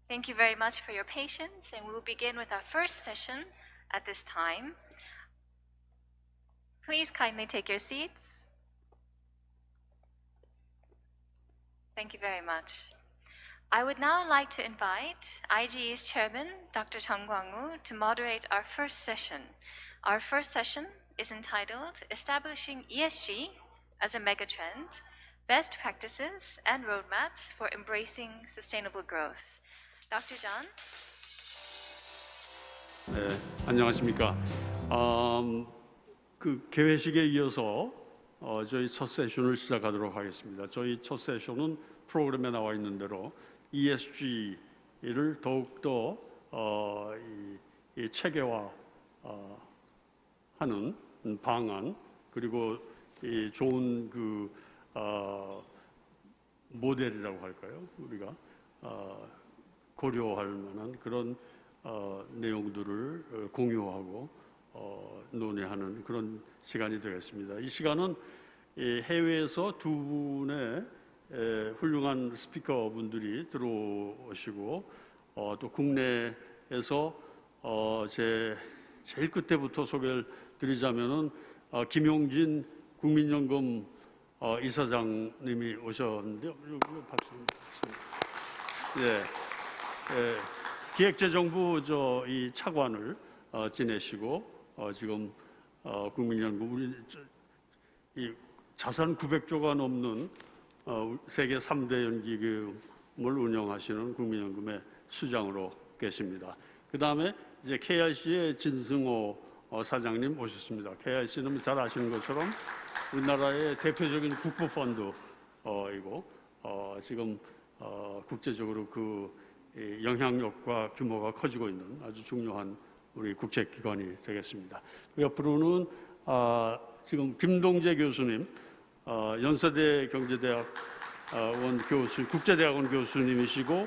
Thank you very much for your patience, and we will begin with our first session at this time. Please kindly take your seats. Thank you very much. I would now like to invite IGE's chairman, Dr. Chung Kwang-woo, to moderate our first session. Our first session is entitled Establishing ESG as a Megatrend, Best Practices and Roadmaps for Embracing Sustainable Growth. Dr. John. 네, 안녕하십니까. 그 개회식에 이어서 저희 첫 세션을 시작하도록 하겠습니다. 저희 첫 세션은 프로그램에 나와 있는 대로 ESG를 더욱더 이 체계화 하는 방안, 그리고 이 좋은 그 모델이라고 할까요? 우리가 고려할 만한 그런 내용들을 공유하고 논의하는 그런 시간이 되겠습니다. 이 시간은 해외에서 두 분의 훌륭한 스피커분들이 들어오시고 또 국내에서 제일 끝에부터 소개를 드리자면은 김용진 국민연금 이사장님이 오셨는데요. 박수. 예. 기획재정부 이 차관을 지내시고 지금 국민연금 우리 이 자산 900조가 넘는 세계 3대 연기금을 운영하시는 국민연금의 수장으로 계십니다. 그 다음에 이제 KIC의 진승호 사장님 오셨습니다. KIC는 잘 아시는 것처럼 우리나라의 대표적인 국부펀드이고 지금 국제적으로 그 영향력과 규모가 커지고 있는 아주 중요한 우리 국제기관이 되겠습니다. 옆으로는 지금 김동재 교수님, 연세대 경제대학 원 교수, 국제대학원 교수님이시고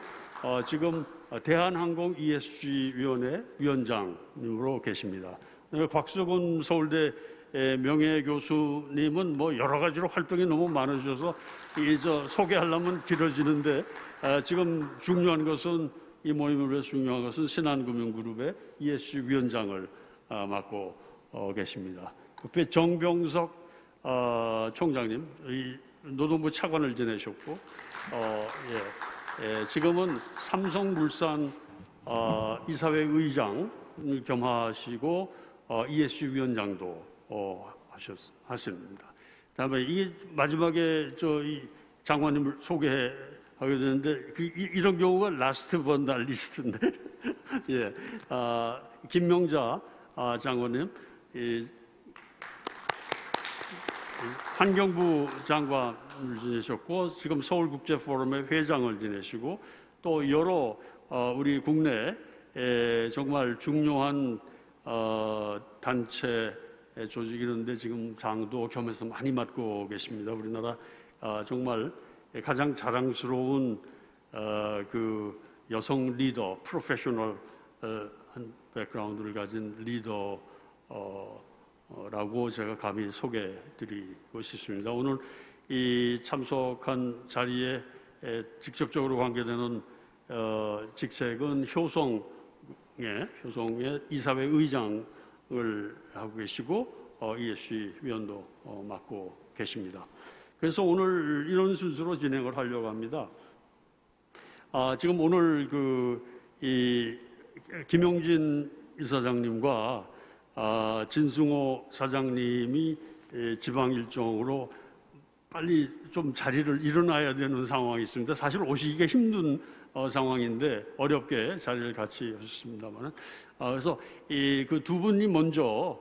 지금 대한항공 ESG위원회 위원장님으로 계십니다. 곽수근 서울대 명예교수님은 뭐 여러 가지로 활동이 너무 많으셔서 소개하려면 길어지는데 지금 중요한 것은 이 모임을 위해서 중요한 것은 신한금융그룹의 ESG 위원장을 맡고 계십니다. 옆에 정병석 총장님, 노동부 차관을 지내셨고 지금은 삼성물산 이사회 의장을 겸하시고 ESG 위원장도 하십니다. 다음에 이 마지막에 이 장관님을 소개하게 되는데 이런 경우가 라스트 번다 리스트인데 예, 김명자 장관님, 환경부 장관을 지내셨고 지금 서울국제포럼의 회장을 지내시고 또 여러 우리 국내 정말 중요한 단체 조직 이런데 지금 장도 겸해서 많이 맡고 계십니다. 우리나라 정말 가장 자랑스러운 그 여성 리더, 프로페셔널 한 백그라운드를 가진 리더라고 제가 감히 소개드리고 싶습니다. 오늘 이 참석한 자리에 직접적으로 관계되는 직책은 효성의 이사회 의장을 하고 계시고 ESG 위원도 맡고 계십니다. 그래서 오늘 이런 순서로 진행을 하려고 합니다. 지금 오늘 이 김용진 이사장님과 진승호 사장님이 지방 일정으로 빨리 좀 자리를 일어나야 되는 상황이 있습니다. 사실 오시기가 힘든 상황인데 어렵게 자리를 같이 하셨습니다만, 그래서 그 두 분이 먼저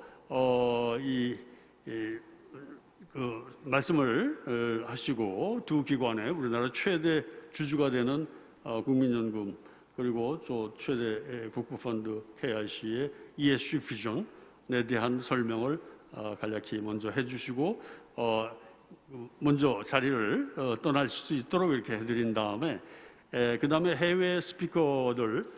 그 말씀을 하시고 두 기관의 우리나라 최대 주주가 되는 국민연금 그리고 또 최대 국부펀드 KIC의 ESG 비전에 대한 설명을 간략히 먼저 해주시고 먼저 자리를 떠날 수 있도록 이렇게 해드린 다음에 그 다음에 해외 스피커들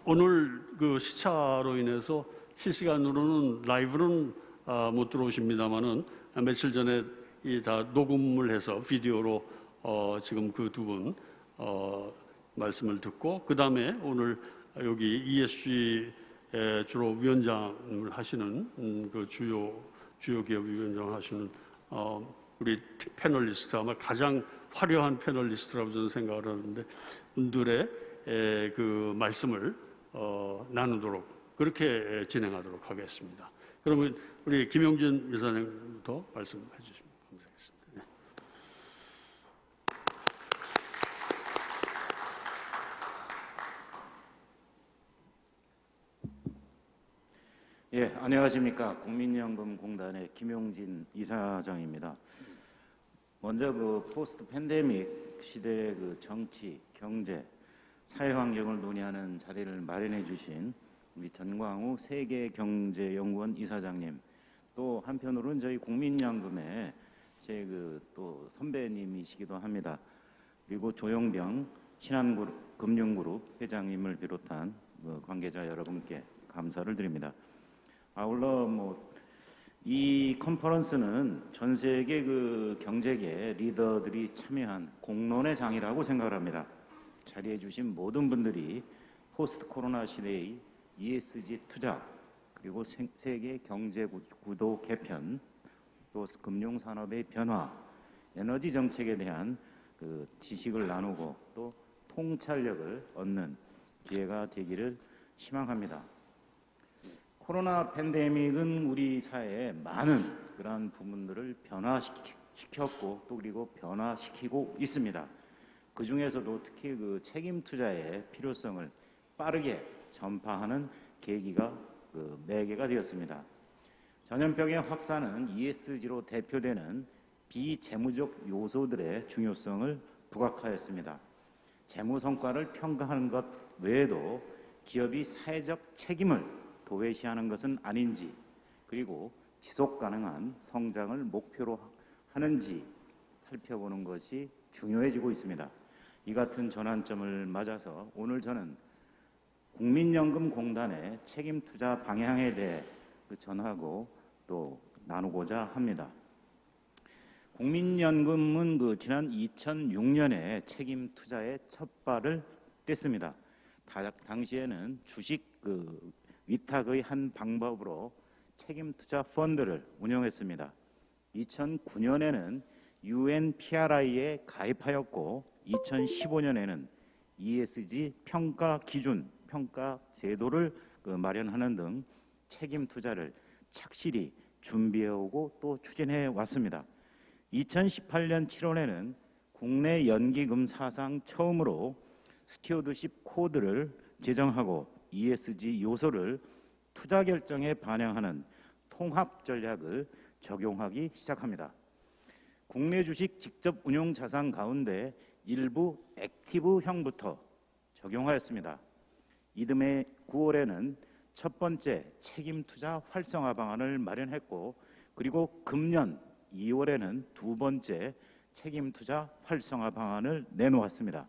오늘 그 시차로 인해서 실시간으로는 라이브는 못 들어오십니다만은 며칠 전에 다 녹음을 해서 비디오로 지금 그 두 분 말씀을 듣고 그 다음에 오늘 여기 ESG 주로 위원장을 하시는 그 주요 기업 위원장을 하시는 우리 패널리스트 아마 가장 화려한 패널리스트라고 저는 생각을 하는데 분들의 그 말씀을 나누도록 그렇게 진행하도록 하겠습니다. 그러면 우리 김용진 이사장부터 말씀해 주시면 감사하겠습니다. 네. 예, 안녕하십니까. 국민연금공단의 김용진 이사장입니다. 먼저 그 포스트 팬데믹 시대의 그 정치, 경제, 사회 환경을 논의하는 자리를 마련해 주신 우리 전광우 세계경제연구원 이사장님, 또 한편으로는 저희 국민연금의 제 그 또 선배님이시기도 합니다. 그리고 조영병 신한금융그룹 회장님을 비롯한 관계자 여러분께 감사를 드립니다. 아울러 이 컨퍼런스는 전 세계 그 경제계 리더들이 참여한 공론의 장이라고 생각을 합니다. 자리해 주신 모든 분들이 포스트 코로나 시대의 ESG 투자, 그리고 세계 경제 구도 개편, 또 금융 산업의 변화, 에너지 정책에 대한 그 지식을 나누고 또 통찰력을 얻는 기회가 되기를 희망합니다. 코로나 팬데믹은 우리 사회에 많은 그러한 부분들을 변화시켰고 또 그리고 변화시키고 있습니다. 그 중에서도 특히 그 책임 투자의 필요성을 빠르게 전파하는 계기가 매개가 되었습니다. 전염병의 확산은 ESG로 대표되는 비재무적 요소들의 중요성을 부각하였습니다. 재무 성과를 평가하는 것 외에도 기업이 사회적 책임을 도외시하는 것은 아닌지, 그리고 지속 가능한 성장을 목표로 하는지 살펴보는 것이 중요해지고 있습니다. 이 같은 전환점을 맞아서 오늘 저는 국민연금공단의 책임 투자 방향에 대해 전하고 또 나누고자 합니다. 국민연금은 지난 2006년에 책임 투자의 첫 발을 뗐습니다. 당시에는 주식 위탁의 한 방법으로 책임 투자 펀드를 운영했습니다. 2009년에는 UNPRI에 가입하였고 2015년에는 ESG 평가 기준, 평가 제도를 마련하는 등 책임 투자를 착실히 준비해오고 또 추진해 왔습니다. 2018년 7월에는 국내 연기금 사상 처음으로 스튜어드십 코드를 제정하고 ESG 요소를 투자 결정에 반영하는 통합 전략을 적용하기 시작합니다. 국내 주식 직접 운용 자산 가운데 일부 액티브형부터 적용하였습니다. 이듬해 9월에는 첫 번째 책임 투자 활성화 방안을 마련했고, 그리고 금년 2월에는 두 번째 책임 투자 활성화 방안을 내놓았습니다.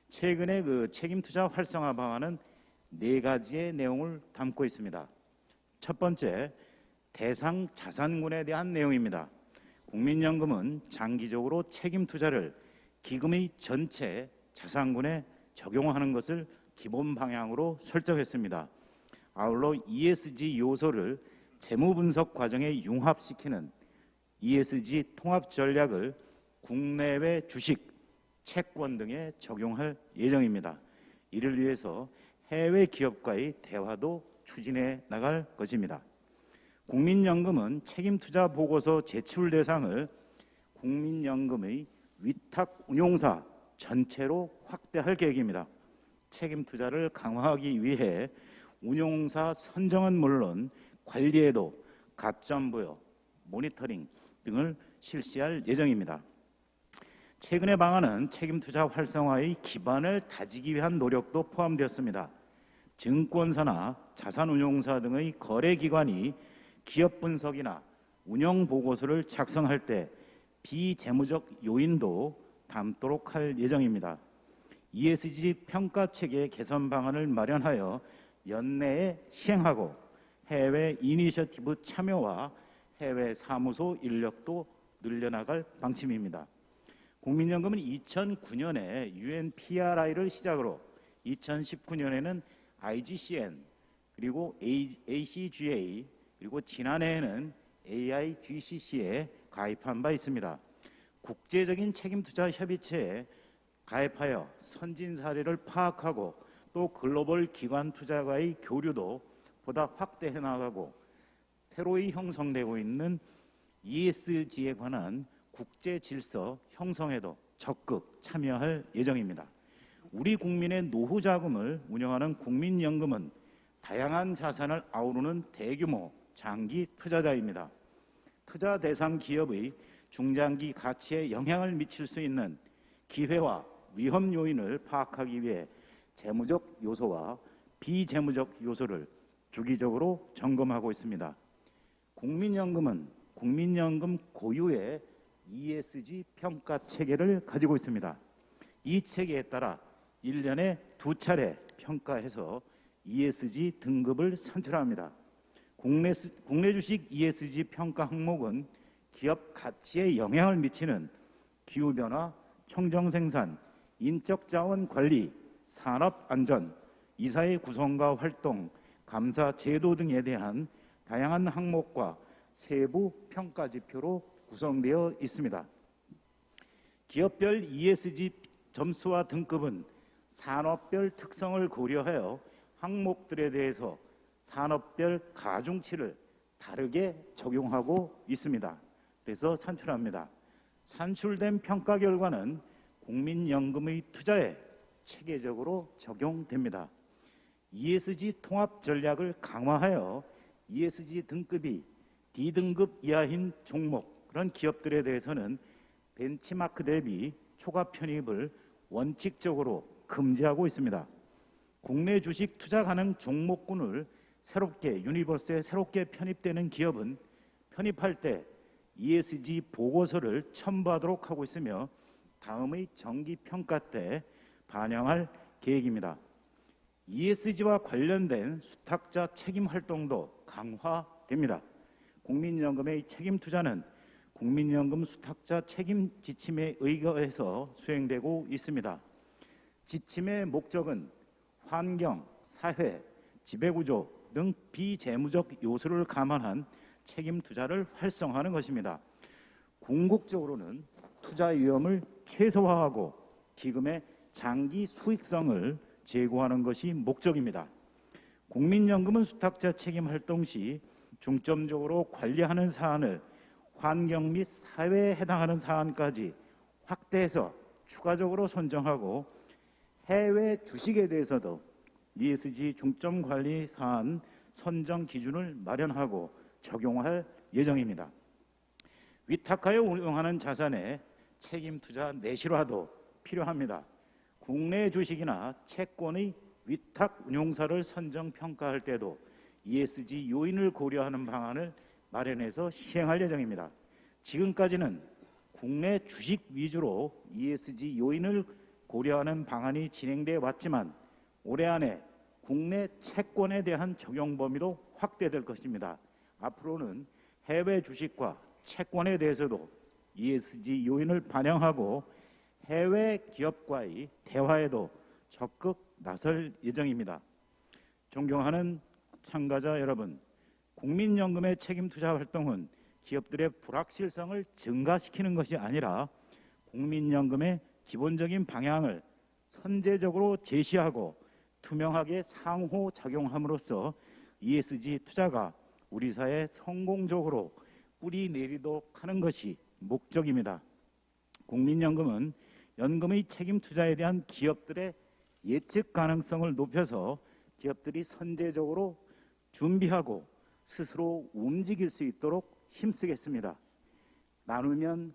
최근에 책임 투자 활성화 방안은 4가지의 내용을 담고 있습니다. 첫 번째, 대상 자산군에 대한 내용입니다. 국민연금은 장기적으로 책임 투자를 기금의 전체 자산군에 적용하는 것을 기본 방향으로 설정했습니다. 아울러 ESG 요소를 재무 분석 과정에 융합시키는 ESG 통합 전략을 국내외 주식, 채권 등에 적용할 예정입니다. 이를 위해서 해외 기업과의 대화도 추진해 나갈 것입니다. 국민연금은 책임투자 보고서 제출 대상을 국민연금의 위탁 운용사 전체로 확대할 계획입니다. 책임투자를 강화하기 위해 운용사 선정은 물론 관리에도 가점부여, 모니터링 등을 실시할 예정입니다. 최근의 방안은 책임투자 활성화의 기반을 다지기 위한 노력도 포함되었습니다. 증권사나 자산운용사 등의 거래기관이 기업 분석이나 운영 보고서를 작성할 때 비재무적 요인도 담도록 할 예정입니다. ESG 평가체계 개선 방안을 마련하여 연내에 시행하고 해외 이니셔티브 참여와 해외 사무소 인력도 늘려나갈 방침입니다. 국민연금은 2009년에 UNPRI를 시작으로 2019년에는 IGCN 그리고 ACGA 그리고 지난해에는 AIGCC에 가입한 바 있습니다. 국제적인 책임투자 협의체에 가입하여 선진 사례를 파악하고 또 글로벌 기관 투자가의 교류도 보다 확대해 나가고 새로이 형성되고 있는 ESG에 관한 국제 질서 형성에도 적극 참여할 예정입니다. 우리 국민의 노후 자금을 운영하는 국민연금은 다양한 자산을 아우르는 대규모 장기 투자자입니다. 투자 대상 기업의 중장기 가치에 영향을 미칠 수 있는 기회와 위험 요인을 파악하기 위해 재무적 요소와 비재무적 요소를 주기적으로 점검하고 있습니다. 국민연금은 국민연금 고유의 ESG 평가 체계를 가지고 있습니다. 이 체계에 따라 1년에 2차례 평가해서 ESG 등급을 선출합니다. 국내 주식 ESG 평가 항목은 기업 가치에 영향을 미치는 기후변화, 청정생산, 인적자원 관리, 산업안전, 이사의 구성과 활동, 감사 제도 등에 대한 다양한 항목과 세부 평가 지표로 구성되어 있습니다. 기업별 ESG 점수와 등급은 산업별 특성을 고려하여 항목들에 대해서 산업별 가중치를 다르게 적용하고 있습니다. 그래서 산출합니다. 산출된 평가 결과는 국민연금의 투자에 체계적으로 적용됩니다. ESG 통합 전략을 강화하여 ESG 등급이 D등급 이하인 종목 그런 기업들에 대해서는 벤치마크 대비 초과 편입을 원칙적으로 금지하고 있습니다. 국내 주식 투자 가능 종목군을 유니버스에 새롭게 편입되는 기업은 편입할 때 ESG 보고서를 첨부하도록 하고 있으며 다음의 정기 평가 때 반영할 계획입니다. ESG와 관련된 수탁자 책임 활동도 강화됩니다. 국민연금의 책임 투자는 국민연금 수탁자 책임 지침에 의거해서 수행되고 있습니다. 지침의 목적은 환경, 사회, 지배구조 등 비재무적 요소를 감안한 책임 투자를 활성화하는 것입니다. 궁극적으로는 투자 위험을 최소화하고 기금의 장기 수익성을 제고하는 것이 목적입니다. 국민연금은 수탁자 책임 활동 시 중점적으로 관리하는 사안을 환경 및 사회에 해당하는 사안까지 확대해서 추가적으로 선정하고 해외 주식에 대해서도 ESG 중점 관리 사안 선정 기준을 마련하고 적용할 예정입니다. 위탁하여 운용하는 자산의 책임 투자 내실화도 필요합니다. 국내 주식이나 채권의 위탁 운용사를 선정 평가할 때도 ESG 요인을 고려하는 방안을 마련해서 시행할 예정입니다. 지금까지는 국내 주식 위주로 ESG 요인을 고려하는 방안이 진행되어 왔지만 올해 안에 국내 채권에 대한 적용 범위도 확대될 것입니다. 앞으로는 해외 주식과 채권에 대해서도 ESG 요인을 반영하고 해외 기업과의 대화에도 적극 나설 예정입니다. 존경하는 참가자 여러분, 국민연금의 책임 투자 활동은 기업들의 불확실성을 증가시키는 것이 아니라 국민연금의 기본적인 방향을 선제적으로 제시하고 투명하게 상호작용함으로써 ESG 투자가 우리 사회에 성공적으로 뿌리 내리도록 하는 것이 목적입니다. 국민연금은 연금의 책임 투자에 대한 기업들의 예측 가능성을 높여서 기업들이 선제적으로 준비하고 스스로 움직일 수 있도록 힘쓰겠습니다. 나누면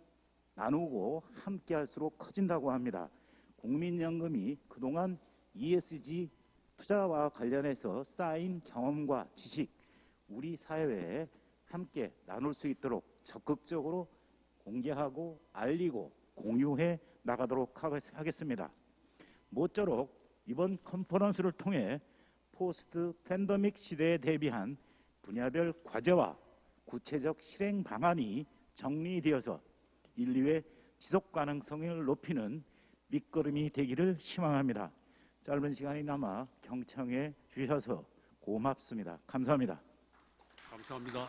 나누고 함께할수록 커진다고 합니다. 국민연금이 그동안 ESG 투자와 관련해서 쌓인 경험과 지식, 우리 사회에 함께 나눌 수 있도록 적극적으로 공개하고 알리고 공유해 나가도록 하겠습니다. 모쪼록 이번 컨퍼런스를 통해 포스트 팬데믹 시대에 대비한 분야별 과제와 구체적 실행 방안이 정리되어서 인류의 지속 가능성을 높이는 밑거름이 되기를 희망합니다. 짧은 시간이나마 경청해 주셔서 고맙습니다. 감사합니다. 감사합니다.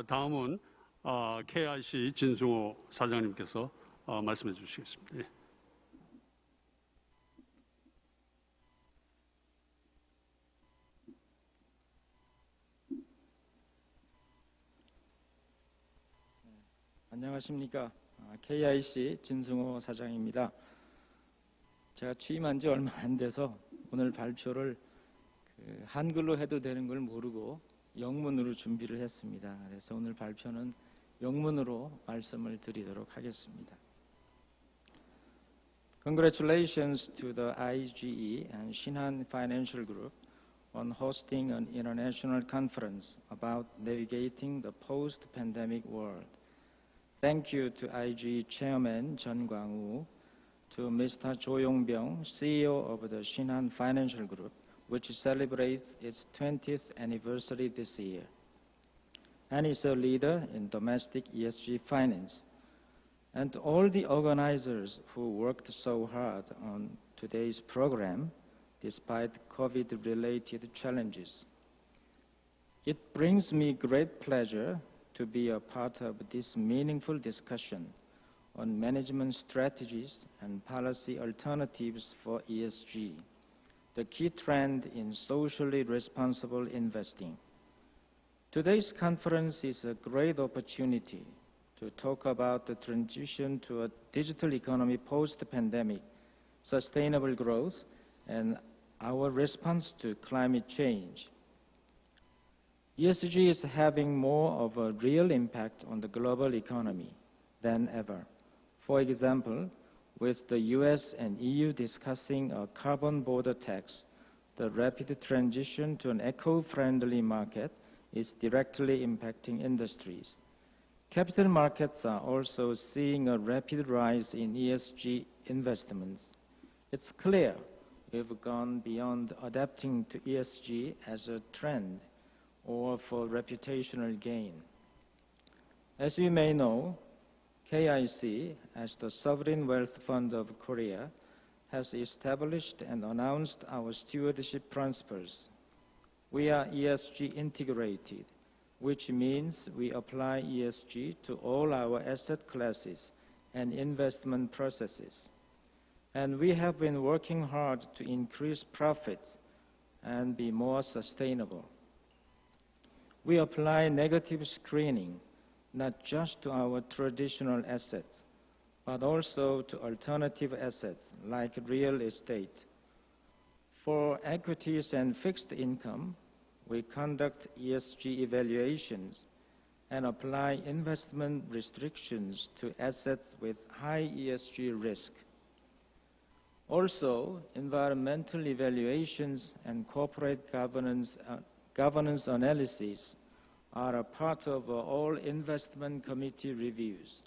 다음은 KIC 진승호 사장님께서 말씀해 주시겠습니다. 예. 안녕하십니까. KIC 진승호 사장입니다. 제가 취임한 지 얼마 안 돼서 오늘 발표를 한글로 해도 되는 걸 모르고 영문으로 준비를 했습니다. 그래서 오늘 발표는 영문으로 말씀을 드리도록 하겠습니다. Congratulations to the IGE and Shinhan Financial Group on hosting an international conference about navigating the post-pandemic world. Thank you to IGE Chairman Jeon Kwang-woo, to Mr. Jo Yong-byung, CEO of the Shinhan Financial Group, which celebrates its 20th anniversary this year, and is a leader in domestic ESG finance, and all the organizers who worked so hard on today's program despite COVID-related challenges. It brings me great pleasure to be a part of this meaningful discussion on management strategies and policy alternatives for ESG, the key trend in socially responsible investing. Today's conference is a great opportunity to talk about the transition to a digital economy post-pandemic, sustainable growth, and our response to climate change. ESG is having more of a real impact on the global economy than ever. For example, with the US and EU discussing a carbon border tax, the rapid transition to an eco-friendly market is directly impacting industries. Capital markets are also seeing a rapid rise in ESG investments. It's clear we've gone beyond adapting to ESG as a trend or for reputational gain. As you may know, KIC, as the Sovereign Wealth Fund of Korea, has established and announced our stewardship principles. We are ESG integrated, which means we apply ESG to all our asset classes and investment processes. And we have been working hard to increase profits and be more sustainable. We apply negative screening, not just to our traditional assets, but also to alternative assets like real estate. For equities and fixed income, we conduct ESG evaluations and apply investment restrictions to assets with high ESG risk. Also, environmental evaluations and corporate governance analyses are a part of all investment committee reviews.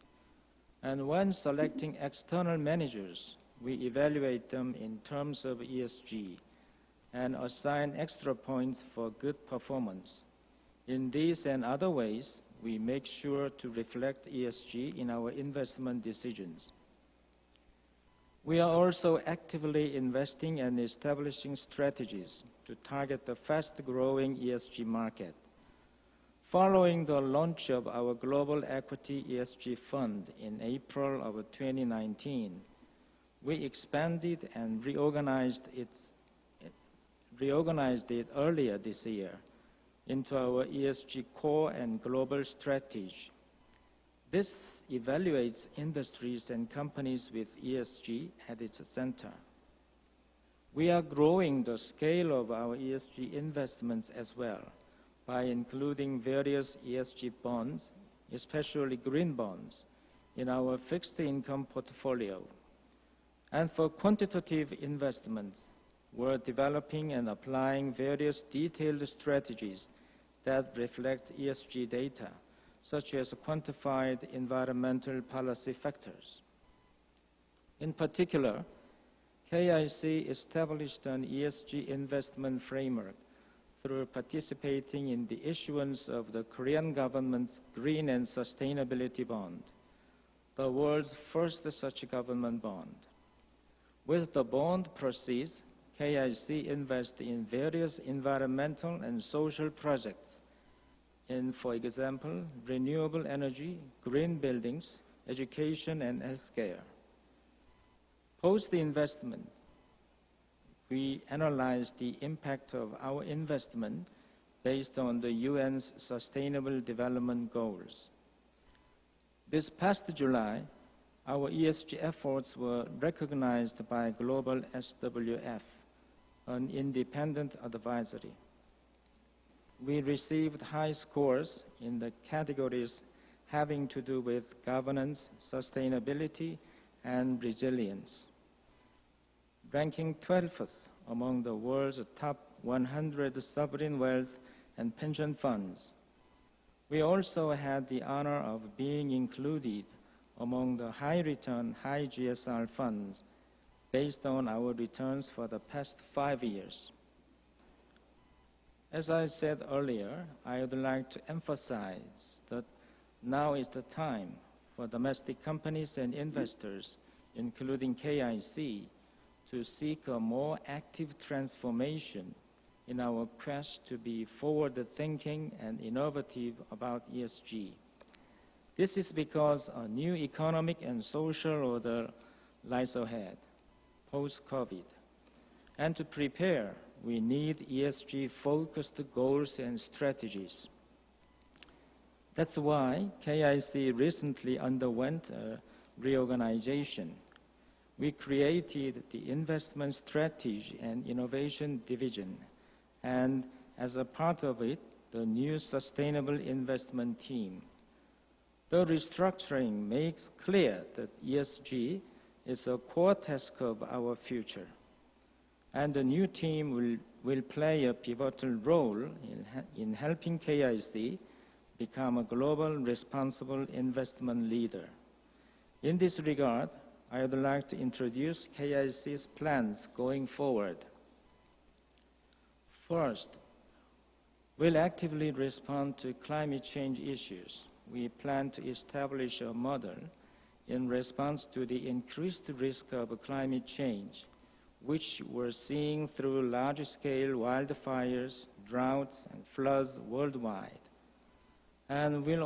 And when selecting external managers, we evaluate them in terms of ESG and assign extra points for good performance. In these and other ways, we make sure to reflect ESG in our investment decisions. We are also actively investing and establishing strategies to target the fast-growing ESG market. Following the launch of our Global Equity ESG Fund in April of 2019, we expanded and reorganized it earlier this year into our ESG core and global strategy. This evaluates industries and companies with ESG at its center. We are growing the scale of our ESG investments as well by including various ESG bonds, especially green bonds, in our fixed income portfolio. And for quantitative investments, we're developing and applying various detailed strategies that reflect ESG data, such as quantified environmental policy factors. In particular, KIC established an ESG investment framework through participating in the issuance of the Korean government's Green and Sustainability Bond, the world's first such government bond. With the bond proceeds, KIC invests in various environmental and social projects in, for example, renewable energy, green buildings, education, and healthcare. Post the investment, we analyzed the impact of our investment based on the UN's Sustainable Development Goals. This past July, our ESG efforts were recognized by Global SWF, an independent advisory. We received high scores in the categories having to do with governance, sustainability, and resilience, ranking 12th among the world's top 100 sovereign wealth and pension funds. We also had the honor of being included among the high-return, high GSR funds based on our returns for the past 5 years. As I said earlier, I would like to emphasize that now is the time for domestic companies and investors, including KIC, to seek a more active transformation in our quest to be forward-thinking and innovative about ESG. This is because a new economic and social order lies ahead, post-COVID. And to prepare, we need ESG-focused goals and strategies. That's why KIC recently underwent a reorganization. We created the Investment Strategy and Innovation Division, and as a part of it, the new Sustainable Investment Team. The restructuring makes clear that ESG is a core task of our future, and the new team will play a pivotal role in helping KIC become a global responsible investment leader. In this regard, I would like to introduce KIC's plans going forward. First, we'll actively respond to climate change issues. We plan to establish a model in response to the increased risk of climate change, which we're seeing through large-scale wildfires, droughts, and floods worldwide. And we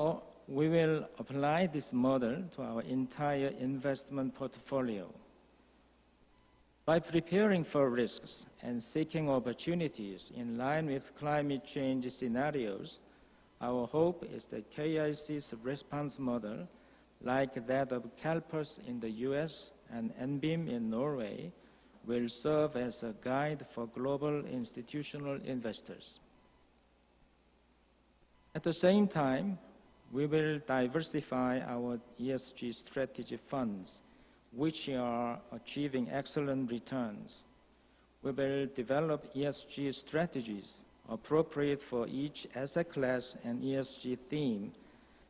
will apply this model to our entire investment portfolio. By preparing for risks and seeking opportunities in line with climate change scenarios, our hope is that KIC's response model, like that of CalPERS in the US and NBIM in Norway, will serve as a guide for global institutional investors. At the same time, we will diversify our ESG strategy funds, which are achieving excellent returns. We will develop ESG strategies appropriate for each asset class and ESG theme,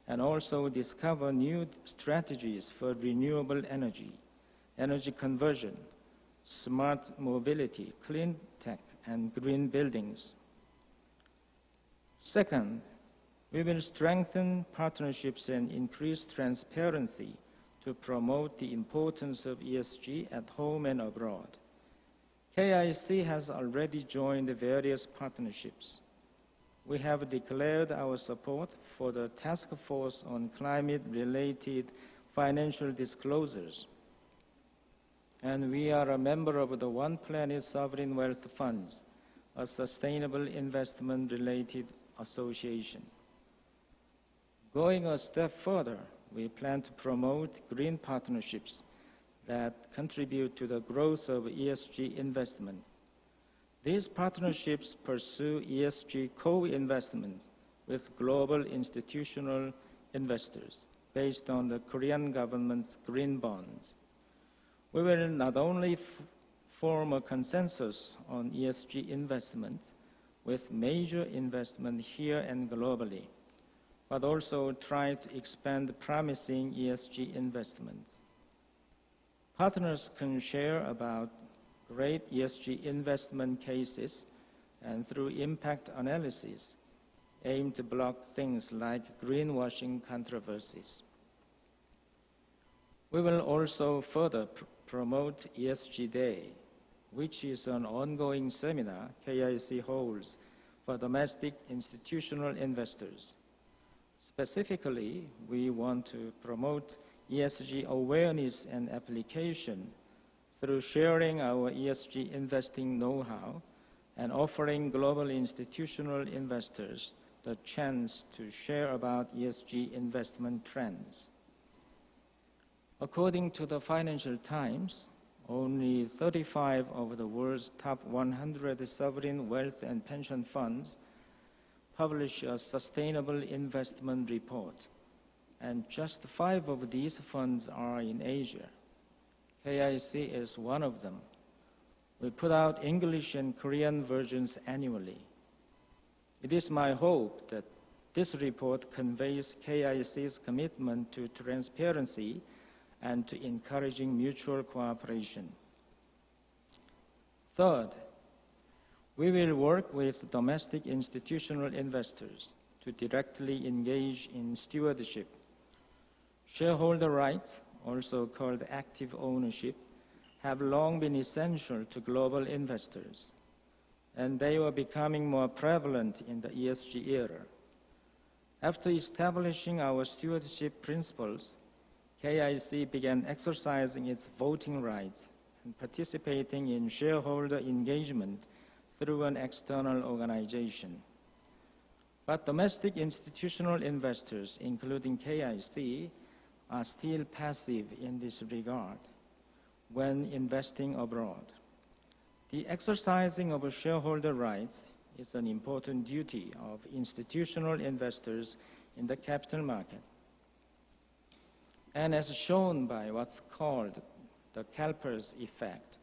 and also discover new strategies for renewable energy, energy conversion, smart mobility, clean tech, and green buildings. Second, we will strengthen partnerships and increase transparency to promote the importance of ESG at home and abroad. KIC has already joined various partnerships. We have declared our support for the Task Force on Climate-Related Financial Disclosures, and we are a member of the One Planet Sovereign Wealth Funds, a sustainable investment-related association. Going a step further, we plan to promote green partnerships that contribute to the growth of ESG investments. These partnerships pursue ESG co-investments with global institutional investors based on the Korean government's green bonds. We will not only form a consensus on ESG investments with major investment here and globally, but also try to expand promising ESG investments. Partners can share about great ESG investment cases and through impact analysis, aim to block things like greenwashing controversies. We will also further promote ESG Day, which is an ongoing seminar KIC holds for domestic institutional investors. Specifically, we want to promote ESG awareness and application through sharing our ESG investing know-how and offering global institutional investors the chance to share about ESG investment trends. According to the Financial Times, only 35 of the world's top 100 sovereign wealth and pension funds publish a sustainable investment report, and just 5 of these funds are in Asia. KIC is one of them. We put out English and Korean versions annually. It is my hope that this report conveys KIC's commitment to transparency and to encouraging mutual cooperation. Third, we will work with domestic institutional investors to directly engage in stewardship. Shareholder rights, also called active ownership, have long been essential to global investors, and they were becoming more prevalent in the ESG era. After establishing our stewardship principles, KIC began exercising its voting rights and participating in shareholder engagement through an external organization. But domestic institutional investors, including KIC, are still passive in this regard when investing abroad. The exercising of shareholder rights is an important duty of institutional investors in the capital market. And as shown by what's called the CalPERS effect,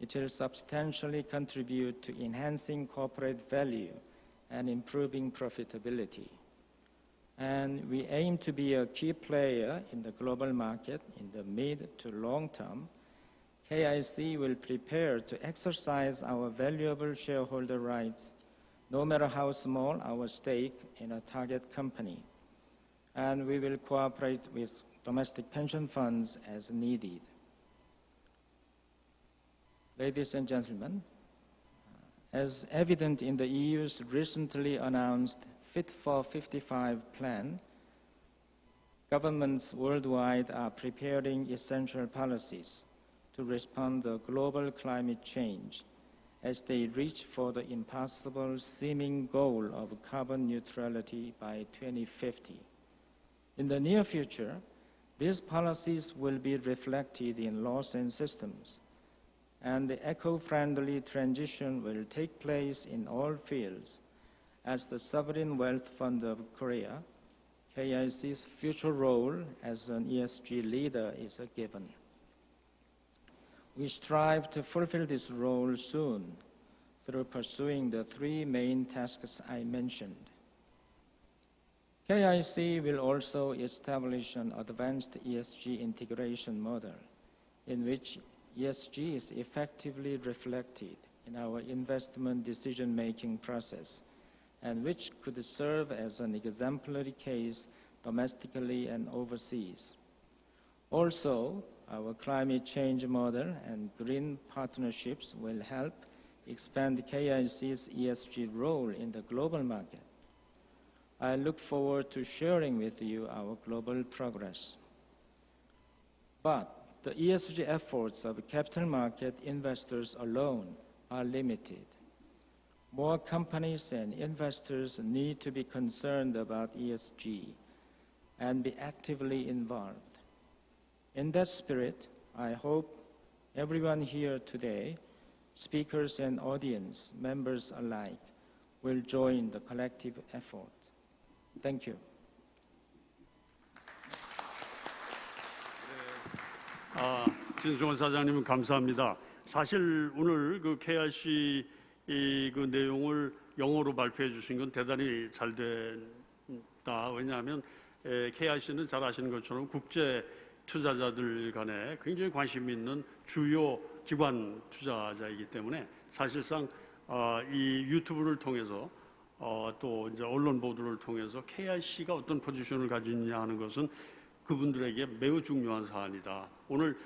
it will substantially contribute to enhancing corporate value and improving profitability. And we aim to be a key player in the global market in the mid to long term. KIC will prepare to exercise our valuable shareholder rights, no matter how small our stake in a target company. And we will cooperate with domestic pension funds as needed. Ladies and gentlemen, as evident in the EU's recently announced Fit for 55 plan, governments worldwide are preparing essential policies to respond to global climate change as they reach for the impossible seeming goal of carbon neutrality by 2050. In the near future, these policies will be reflected in laws and systems, and the eco-friendly transition will take place in all fields. As the Sovereign Wealth Fund of Korea, KIC's future role as an ESG leader is a given. We strive to fulfill this role soon through pursuing the 3 main tasks I mentioned. KIC will also establish an advanced ESG integration model in which ESG is effectively reflected in our investment decision-making process, and which could serve as an exemplary case domestically and overseas. Also, our climate change model and green partnerships will help expand KIC's ESG role in the global market. I look forward to sharing with you our global progress. But the ESG efforts of capital market investors alone are limited. More companies and investors need to be concerned about ESG and be actively involved. In that spirit, I hope everyone here today, speakers and audience members alike, will join the collective effort. Thank you. 진승원 사장님 감사합니다. 사실 오늘 그 KIC 그 내용을 영어로 발표해 주신 건 대단히 잘 됐다. 왜냐하면 KIC는 잘 아시는 것처럼 국제 투자자들 간에 굉장히 관심 있는 주요 기관 투자자이기 때문에 사실상 이 유튜브를 통해서 또 이제 언론 보도를 통해서 KIC가 어떤 포지션을 가지느냐 하는 것은 그분들에게 매우 중요한 사안이다. 오늘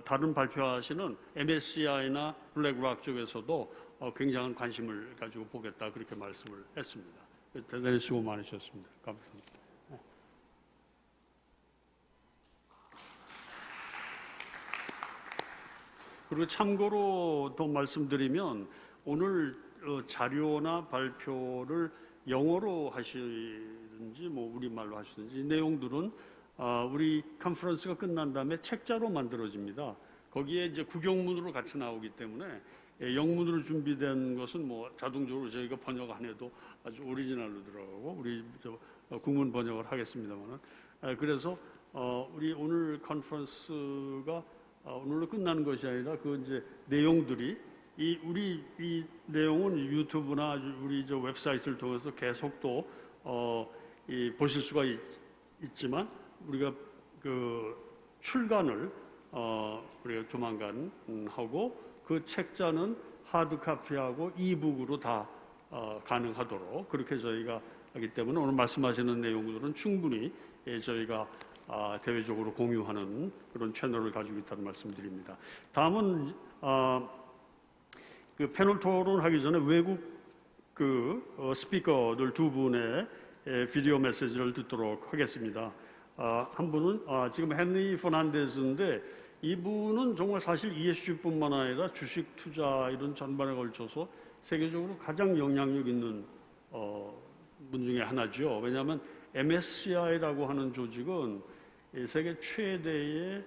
다른 발표하시는 MSCI나 블랙락 쪽에서도 굉장한 관심을 가지고 보겠다 그렇게 말씀을 했습니다. 대단히 수고 많으셨습니다. 감사합니다. 그리고 참고로 더 말씀드리면 오늘 자료나 발표를 영어로 하시든지 뭐 우리말로 하시든지 내용들은 우리 컨퍼런스가 끝난 다음에 책자로 만들어집니다. 거기에 이제 구경문으로 같이 나오기 때문에 영문으로 준비된 것은 뭐 자동적으로 저희가 번역 안 해도 아주 오리지널로 들어가고 우리 국문 번역을 하겠습니다만은 그래서 우리 오늘 컨퍼런스가 오늘로 끝나는 것이 아니라 그 이제 내용들이 우리 이 내용은 유튜브나 우리 저 웹사이트를 통해서 계속 또 보실 수가 있지만 우리가 그 출간을 우리가 조만간 하고 그 책자는 하드 카피하고 이북으로 다 가능하도록 그렇게 저희가 하기 때문에 오늘 말씀하시는 내용들은 충분히 저희가 대외적으로 공유하는 그런 채널을 가지고 있다는 말씀드립니다. 다음은 그 패널 토론하기 전에 외국 스피커들 두 분의 비디오 메시지를 듣도록 하겠습니다. 한 분은 지금 헨리 포난데스인데 이분은 정말 사실 ESG뿐만 아니라 주식 투자 이런 전반에 걸쳐서 세계적으로 가장 영향력 있는 분 중에 하나죠. 왜냐하면 MSCI라고 하는 조직은 세계 최대의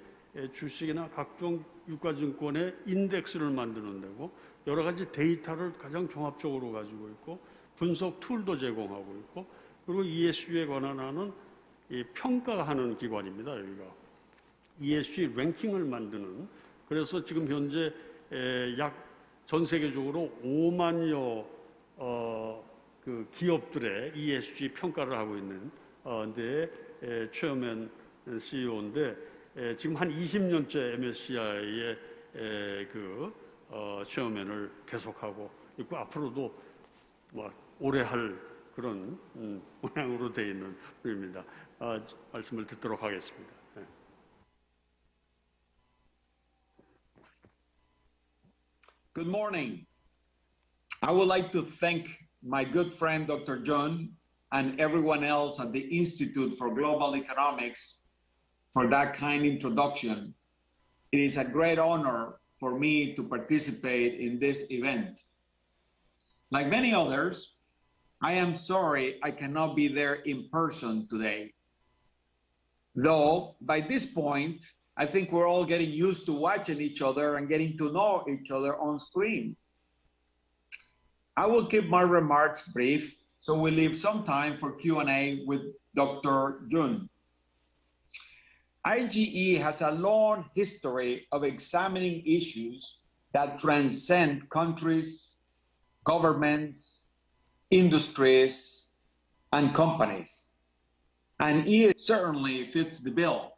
주식이나 각종 유가증권의 인덱스를 만드는 데고 여러 가지 데이터를 가장 종합적으로 가지고 있고 분석 툴도 제공하고 있고 그리고 ESG에 관한 평가하는 기관입니다. 여기가 ESG 랭킹을 만드는 그래서 지금 현재 약 전 세계적으로 5만여 그 기업들의 ESG 평가를 하고 있는 데 체어맨 CEO인데 지금 한 20년째 MSCI의 체어맨을 계속하고 있고 앞으로도 뭐 오래 할 그런 모양으로 되어 있는 분입니다. 말씀을 듣도록 하겠습니다. Good morning. I would like to thank my good friend Dr. John and everyone else at the Institute for Global Economics for that kind introduction. It is a great honor for me to participate in this event. Like many others, I am sorry I cannot be there in person today. Though, by this point, I think we're all getting used to watching each other and getting to know each other on screens. I will keep my remarks brief, so we leave some time for Q&A with Dr. Jun. IGE has a long history of examining issues that transcend countries, governments, industries, and companies. And ESG certainly fits the bill.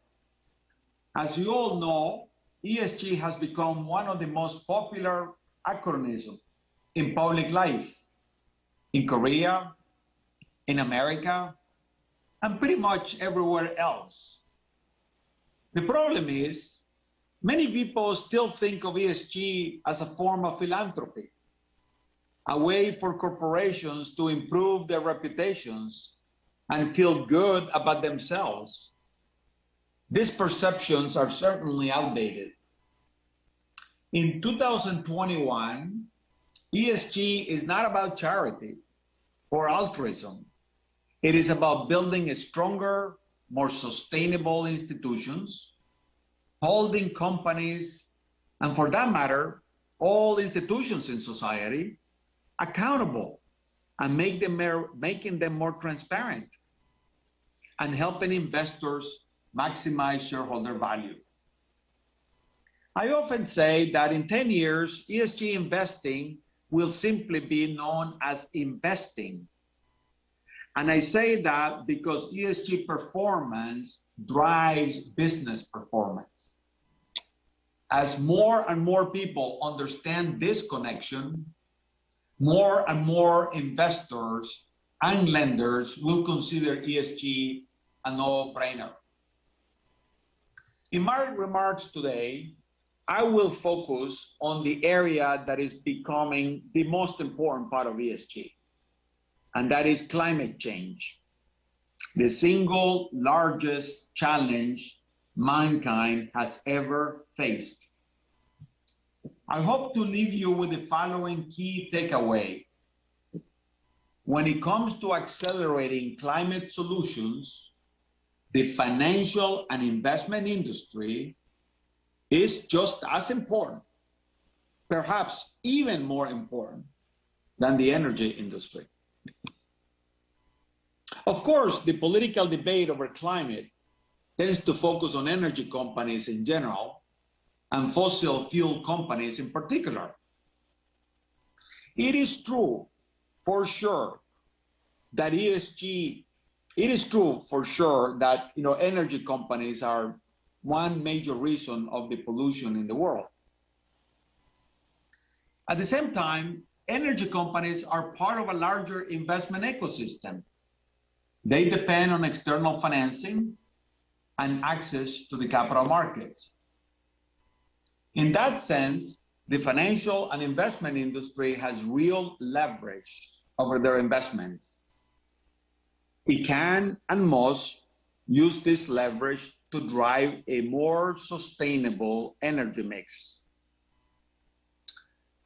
As you all know, ESG has become one of the most popular acronyms in public life, in Korea, in America, and pretty much everywhere else. The problem is, many people still think of ESG as a form of philanthropy, a way for corporations to improve their reputations and feel good about themselves. These perceptions are certainly outdated. In 2021, ESG is not about charity or altruism. It is about building a stronger, more sustainable institutions, holding companies, and for that matter, all institutions in society accountable and making them more transparent and helping investors maximize shareholder value. I often say that in 10 years, ESG investing will simply be known as investing. And I say that because ESG performance drives business performance. as more and more people understand this connection, more and more investors and lenders will consider ESG a no-brainer. In my remarks today, I will focus on the area that is becoming the most important part of ESG, and that is climate change, the single largest challenge mankind has ever faced. I hope to leave you with the following key takeaway. When it comes to accelerating climate solutions, the financial and investment industry is just as important, perhaps even more important than the energy industry. Of course, the political debate over climate tends to focus on energy companies in general and fossil fuel companies in particular. It is true for sure that energy companies are one major reason of the pollution in the world. At the same time, energy companies are part of a larger investment ecosystem. They depend on external financing and access to the capital markets. In that sense, the financial and investment industry has real leverage over their investments. It can and must use this leverage to drive a more sustainable energy mix.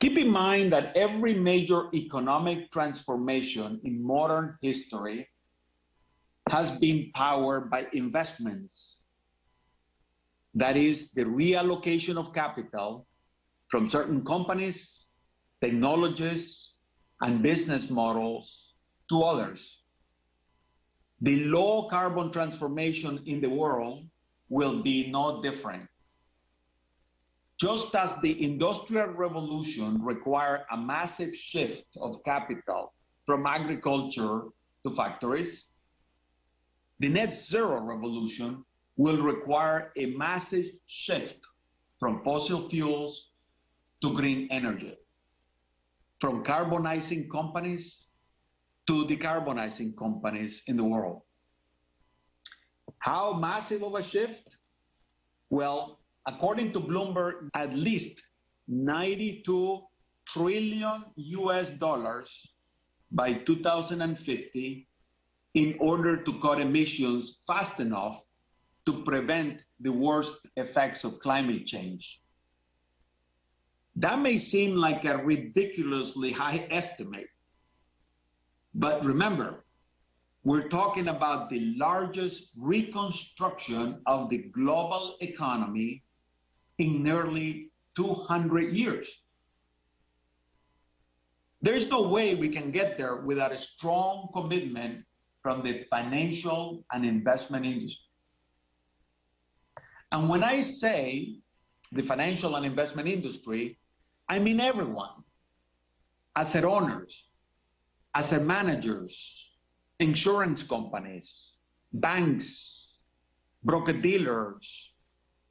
Keep in mind that every major economic transformation in modern history has been powered by investments. That is the reallocation of capital from certain companies, technologies, and business models to others. The low carbon transformation in the world will be no different. Just as the Industrial Revolution required a massive shift of capital from agriculture to factories, the net zero revolution will require a massive shift from fossil fuels to green energy, from carbonizing companies to decarbonizing companies in the world. How massive of a shift? Well, according to Bloomberg, at least $92 trillion by 2050 in order to cut emissions fast enough to prevent the worst effects of climate change. That may seem like a ridiculously high estimate, but remember, we're talking about the largest reconstruction of the global economy in nearly 200 years. There's no way we can get there without a strong commitment from the financial and investment industry. And when I say the financial and investment industry, I mean everyone. Asset owners, asset managers, insurance companies, banks, broker-dealers,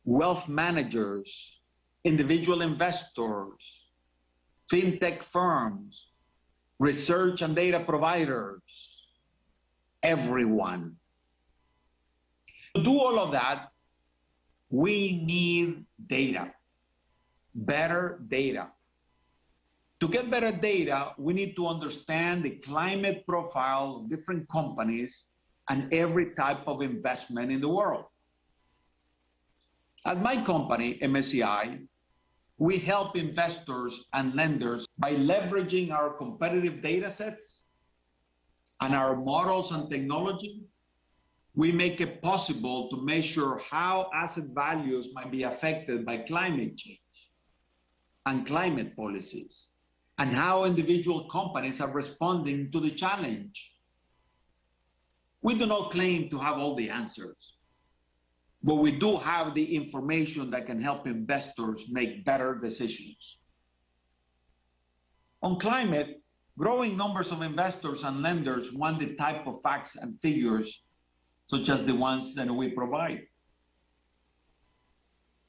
wealth managers, individual investors, fintech firms, research and data providers, everyone. To do all of that, we need data, better data. To get better data, we need to understand the climate profile of different companies and every type of investment in the world. At my company, MSCI, we help investors and lenders by leveraging our competitive data sets and our models and technology. We make it possible to measure how asset values might be affected by climate change and climate policies, and how individual companies are responding to the challenge. We do not claim to have all the answers, but we do have the information that can help investors make better decisions. On climate, growing numbers of investors and lenders want the type of facts and figures such as the ones that we provide.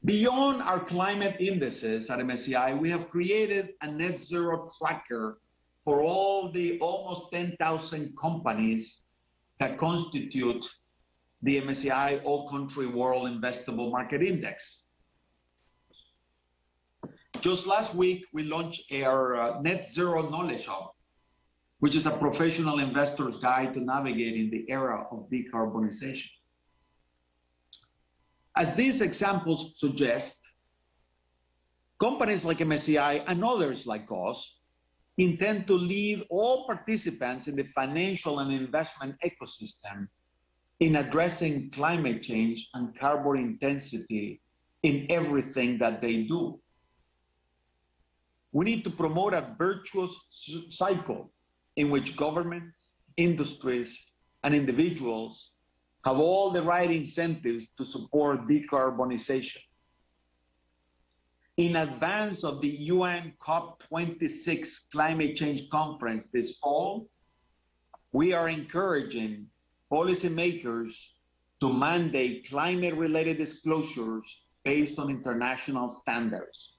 Beyond our climate indices at MSCI, we have created a net zero tracker for all the almost 10,000 companies that constitute the MSCI All Country World Investable Market Index. Just last week, we launched our Net Zero Knowledge Hub, which is a professional investor's guide to navigating the era of decarbonization. As these examples suggest, companies like MSCI and others like us intend to lead all participants in the financial and investment ecosystem in addressing climate change and carbon intensity in everything that they do. We need to promote a virtuous cycle in which governments, industries, and individuals have all the right incentives to support decarbonization. In advance of the UN COP26 climate change conference this fall, we are encouraging policymakers to mandate climate-related disclosures based on international standards.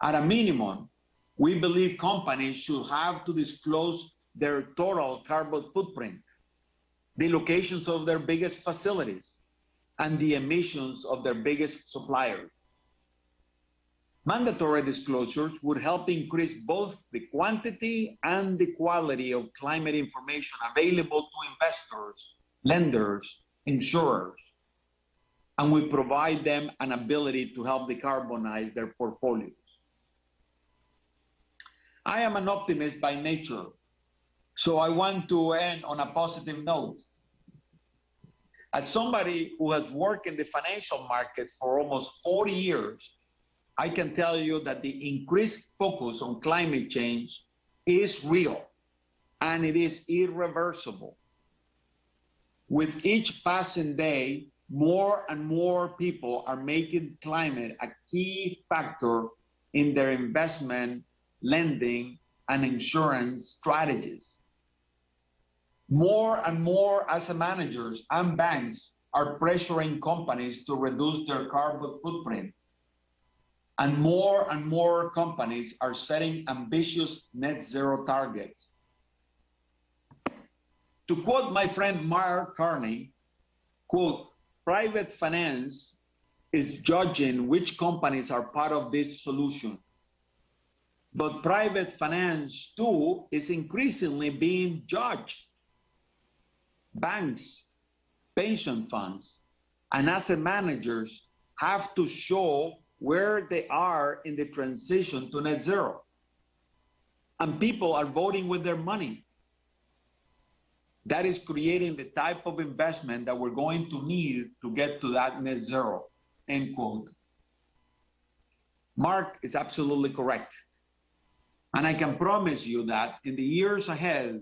At a minimum, we believe companies should have to disclose their total carbon footprint, the locations of their biggest facilities, and the emissions of their biggest suppliers. Mandatory disclosures would help increase both the quantity and the quality of climate information available to investors, lenders, insurers, and would provide them an ability to help decarbonize their portfolios. I am an optimist by nature, so I want to end on a positive note. As somebody who has worked in the financial markets for almost 40 years, I can tell you that the increased focus on climate change is real and it is irreversible. With each passing day, more and more people are making climate a key factor in their investment, lending, and insurance strategies. More and more asset managers and banks are pressuring companies to reduce their carbon footprint. And more companies are setting ambitious net zero targets. To quote my friend Mark Carney, quote, private finance is judging which companies are part of this solution. But private finance too is increasingly being judged. Banks, pension funds, and asset managers have to show where they are in the transition to net zero. And people are voting with their money. That is creating the type of investment that we're going to need to get to that net zero, end quote. Mark is absolutely correct. And I can promise you that in the years ahead,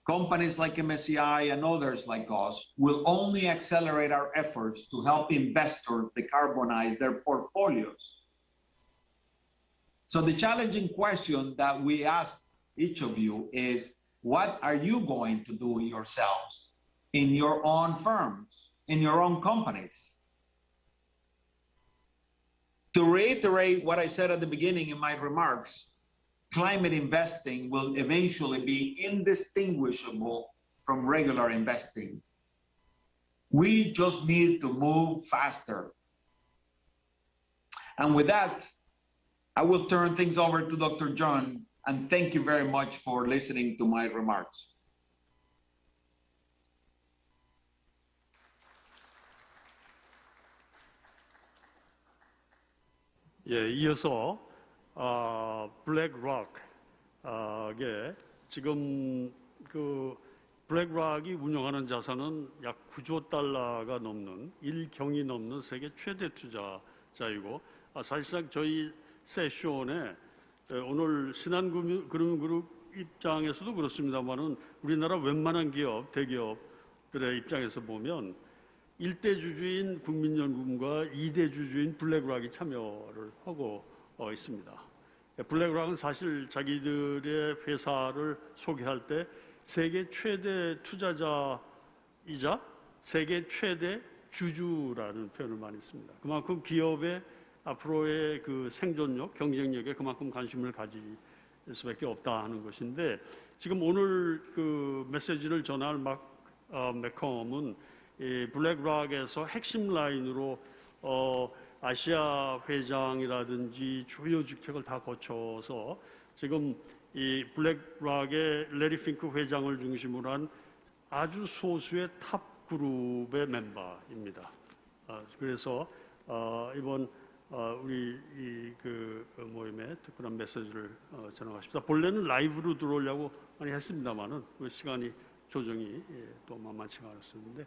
companies like MSCI and others like us will only accelerate our efforts to help investors decarbonize their portfolios. So the challenging question that we ask each of you is, what are you going to do yourselves in your own firms, in your own companies? To reiterate what I said at the beginning in my remarks, climate investing will eventually be indistinguishable from regular investing. We just need to move faster. And with that, I will turn things over to Dr. John, and thank you very much for listening to my remarks. 예, 이어서 블랙락에 지금 그 블랙락이 운영하는 자산은 약 9조 달러가 넘는 1경이 넘는 세계 최대 투자자이고 사실상 저희 세션에 오늘 신한금융그룹 입장에서도 그렇습니다만은 우리나라 웬만한 기업, 대기업들의 입장에서 보면 1대 주주인 국민연금과 2대 주주인 블랙락이 참여를 하고 있습니다. 블랙락은 사실 자기들의 회사를 소개할 때 세계 최대 투자자이자 세계 최대 주주라는 표현을 많이 씁니다. 그만큼 기업의 앞으로의 그 생존력, 경쟁력에 그만큼 관심을 가질 수밖에 없다 하는 것인데, 지금 오늘 그 메시지를 전할 맥컴은 이 블랙락에서 핵심 라인으로 아시아 회장이라든지 주요 직책을 다 거쳐서 지금 이 블랙락의 레리 핑크 회장을 중심으로 한 아주 소수의 탑 그룹의 멤버입니다. 그래서 이번 우리 그 모임에 특별한 메시지를 전하겠습니다. 본래는 라이브로 들어오려고 많이 했습니다만은 그 시간이 조정이 또 만만치가 않았었는데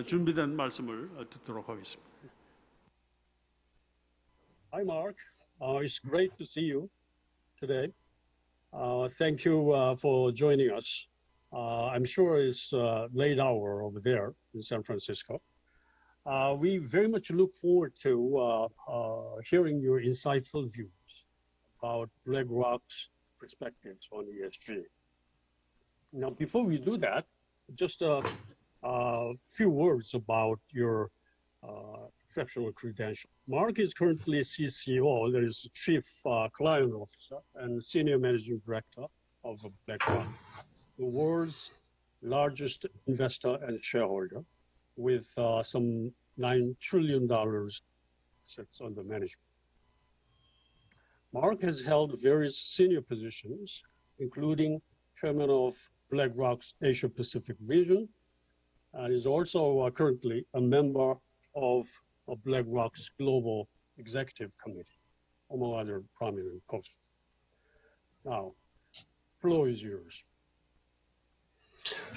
준비된 말씀을 듣도록 하겠습니다. Hi, Mark. It's great to see you today. Thank you for joining us. I'm sure it's a late hour over there in San Francisco. We very much look forward to hearing your insightful views about BlackRock's perspectives on ESG. Now, before we do that, just a few words about your exceptional credential. Mark is currently CCO, that is Chief Client Officer and Senior Managing Director of BlackRock, the world's largest investor and shareholder, with some $9 trillion assets under management. Mark has held various senior positions, including chairman of BlackRock's Asia Pacific region, and is also currently a member of BlackRock's Global Executive Committee, among other prominent posts. Now, floor is yours.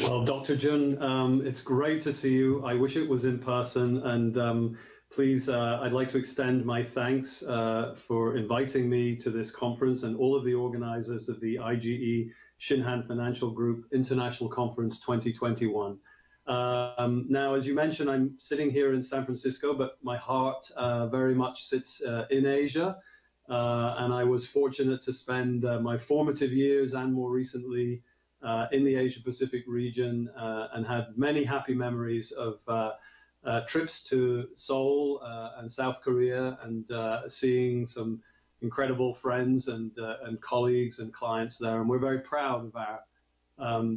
Well, Dr. Jun, it's great to see you. I wish it was in person, and please, I'd like to extend my thanks for inviting me to this conference and all of the organizers of the IGE Shinhan Financial Group International Conference 2021. Now, as you mentioned, I'm sitting here in San Francisco, but my heart very much sits in Asia, and I was fortunate to spend my formative years and more recently in the Asia Pacific region and had many happy memories of trips to Seoul and South Korea and seeing some incredible friends and colleagues and clients there. And we're very proud of our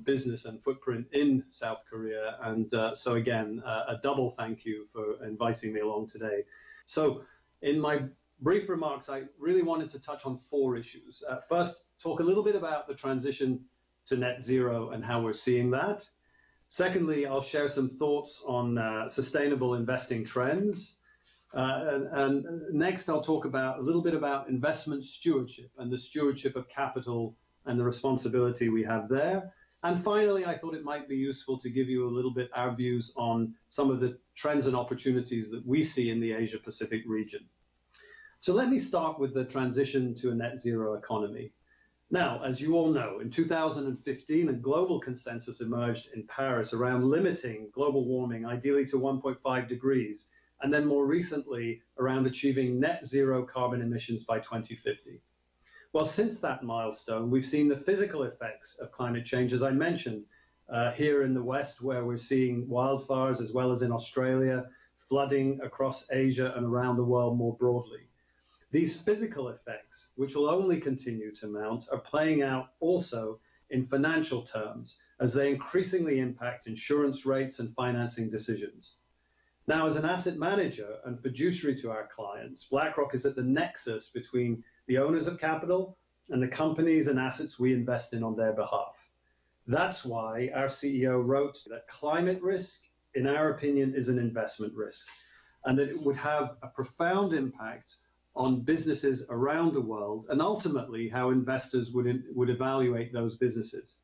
business and footprint in South Korea. And so again, a double thank you for inviting me along today. So in my brief remarks, I really wanted to touch on 4 issues. First, talk a little bit about the transition to net zero and how we're seeing that. Secondly, I'll share some thoughts on sustainable investing trends. And next, I'll talk a little bit about investment stewardship and the stewardship of capital and the responsibility we have there. And finally, I thought it might be useful to give you a little bit our views on some of the trends and opportunities that we see in the Asia Pacific region. So let me start with the transition to a net zero economy. Now, as you all know, in 2015, a global consensus emerged in Paris around limiting global warming, ideally to 1.5 degrees, and then more recently around achieving net zero carbon emissions by 2050. Well, since that milestone, we've seen the physical effects of climate change, as I mentioned, here in the West, where we're seeing wildfires, as well as in Australia, flooding across Asia and around the world more broadly. These physical effects, which will only continue to mount, are playing out also in financial terms as they increasingly impact insurance rates and financing decisions. Now, as an asset manager and fiduciary to our clients, BlackRock is at the nexus between the owners of capital and the companies and assets we invest in on their behalf. That's why our CEO wrote that climate risk, in our opinion, is an investment risk, and that it would have a profound impact on businesses around the world, and ultimately how investors would evaluate those businesses.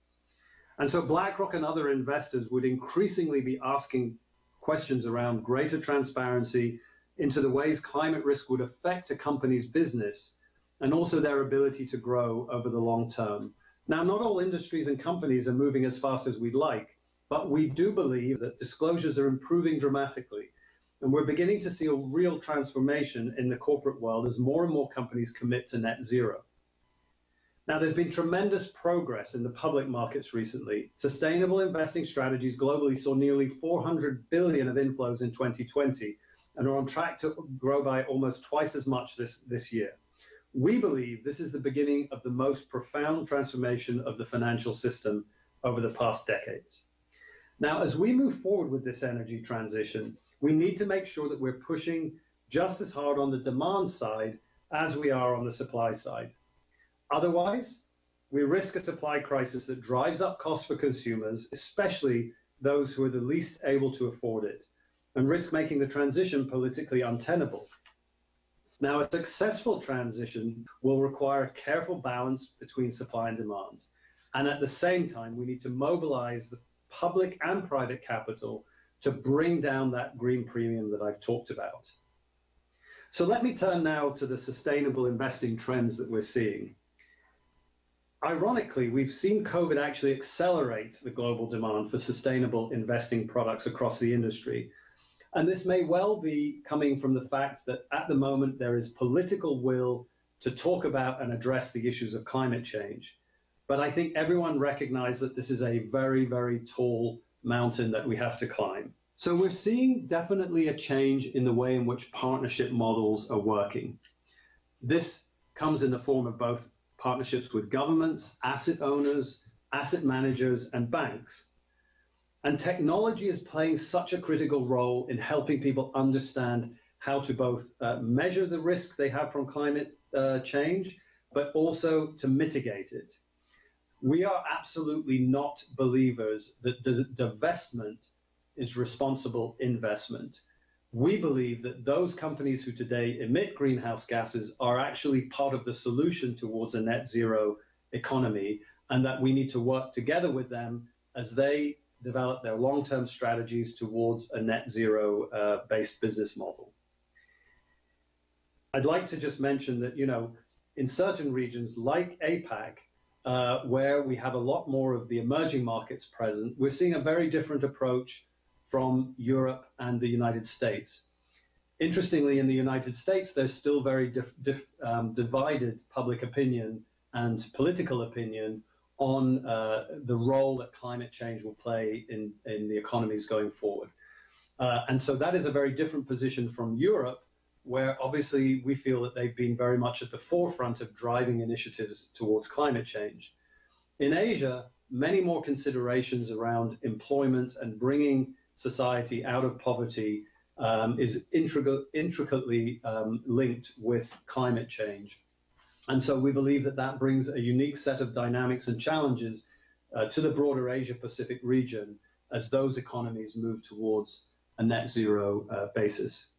And so BlackRock and other investors would increasingly be asking questions around greater transparency into the ways climate risk would affect a company's business and also their ability to grow over the long term. Now, not all industries and companies are moving as fast as we'd like, but we do believe that disclosures are improving dramatically. And we're beginning to see a real transformation in the corporate world as more and more companies commit to net zero. Now, there's been tremendous progress in the public markets recently. Sustainable investing strategies globally saw nearly 400 billion of inflows in 2020 and are on track to grow by almost twice as much this year. We believe this is the beginning of the most profound transformation of the financial system over the past decades. Now, as we move forward with this energy transition, we need to make sure that we're pushing just as hard on the demand side as we are on the supply side. Otherwise, we risk a supply crisis that drives up costs for consumers, especially those who are the least able to afford it, and risk making the transition politically untenable. Now, a successful transition will require a careful balance between supply and demand. And at the same time, we need to mobilize the public and private capital to bring down that green premium that I've talked about. So let me turn now to the sustainable investing trends that we're seeing. Ironically, we've seen COVID actually accelerate the global demand for sustainable investing products across the industry. And this may well be coming from the fact that at the moment there is political will to talk about and address the issues of climate change. But I think everyone recognizes that this is a very, very tall mountain that we have to climb. So we're seeing definitely a change in the way in which partnership models are working. This comes in the form of both partnerships with governments, asset owners, asset managers, and banks. And technology is playing such a critical role in helping people understand how to both measure the risk they have from climate change, but also to mitigate it. We are absolutely not believers that divestment is responsible investment. We believe that those companies who today emit greenhouse gases are actually part of the solution towards a net zero economy, and that we need to work together with them as they develop their long-term strategies towards a net zero based business model. I'd like to just mention that, in certain regions like APAC, where we have a lot more of the emerging markets present, we're seeing a very different approach from Europe and the United States. Interestingly, in the United States, there's still very divided public opinion and political opinion on the role that climate change will play in the economies going forward. And so that is a very different position from Europe, where obviously we feel that they've been very much at the forefront of driving initiatives towards climate change. In Asia, many more considerations around employment and bringing society out of poverty is intricately linked with climate change. And so we believe that that brings a unique set of dynamics and challenges to the broader Asia-Pacific region as those economies move towards a net zero basis.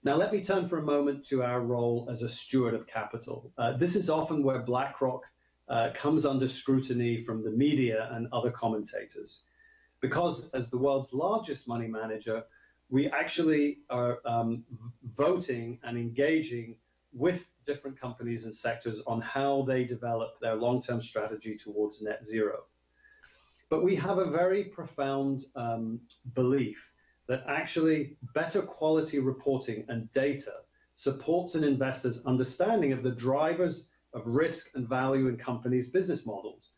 Now, let me turn for a moment to our role as a steward of capital. This is often where BlackRock comes under scrutiny from the media and other commentators. Because as the world's largest money manager, we actually are voting and engaging with different companies and sectors on how they develop their long-term strategy towards net zero. But we have a very profound belief that actually better quality reporting and data supports an investor's understanding of the drivers of risk and value in companies' business models.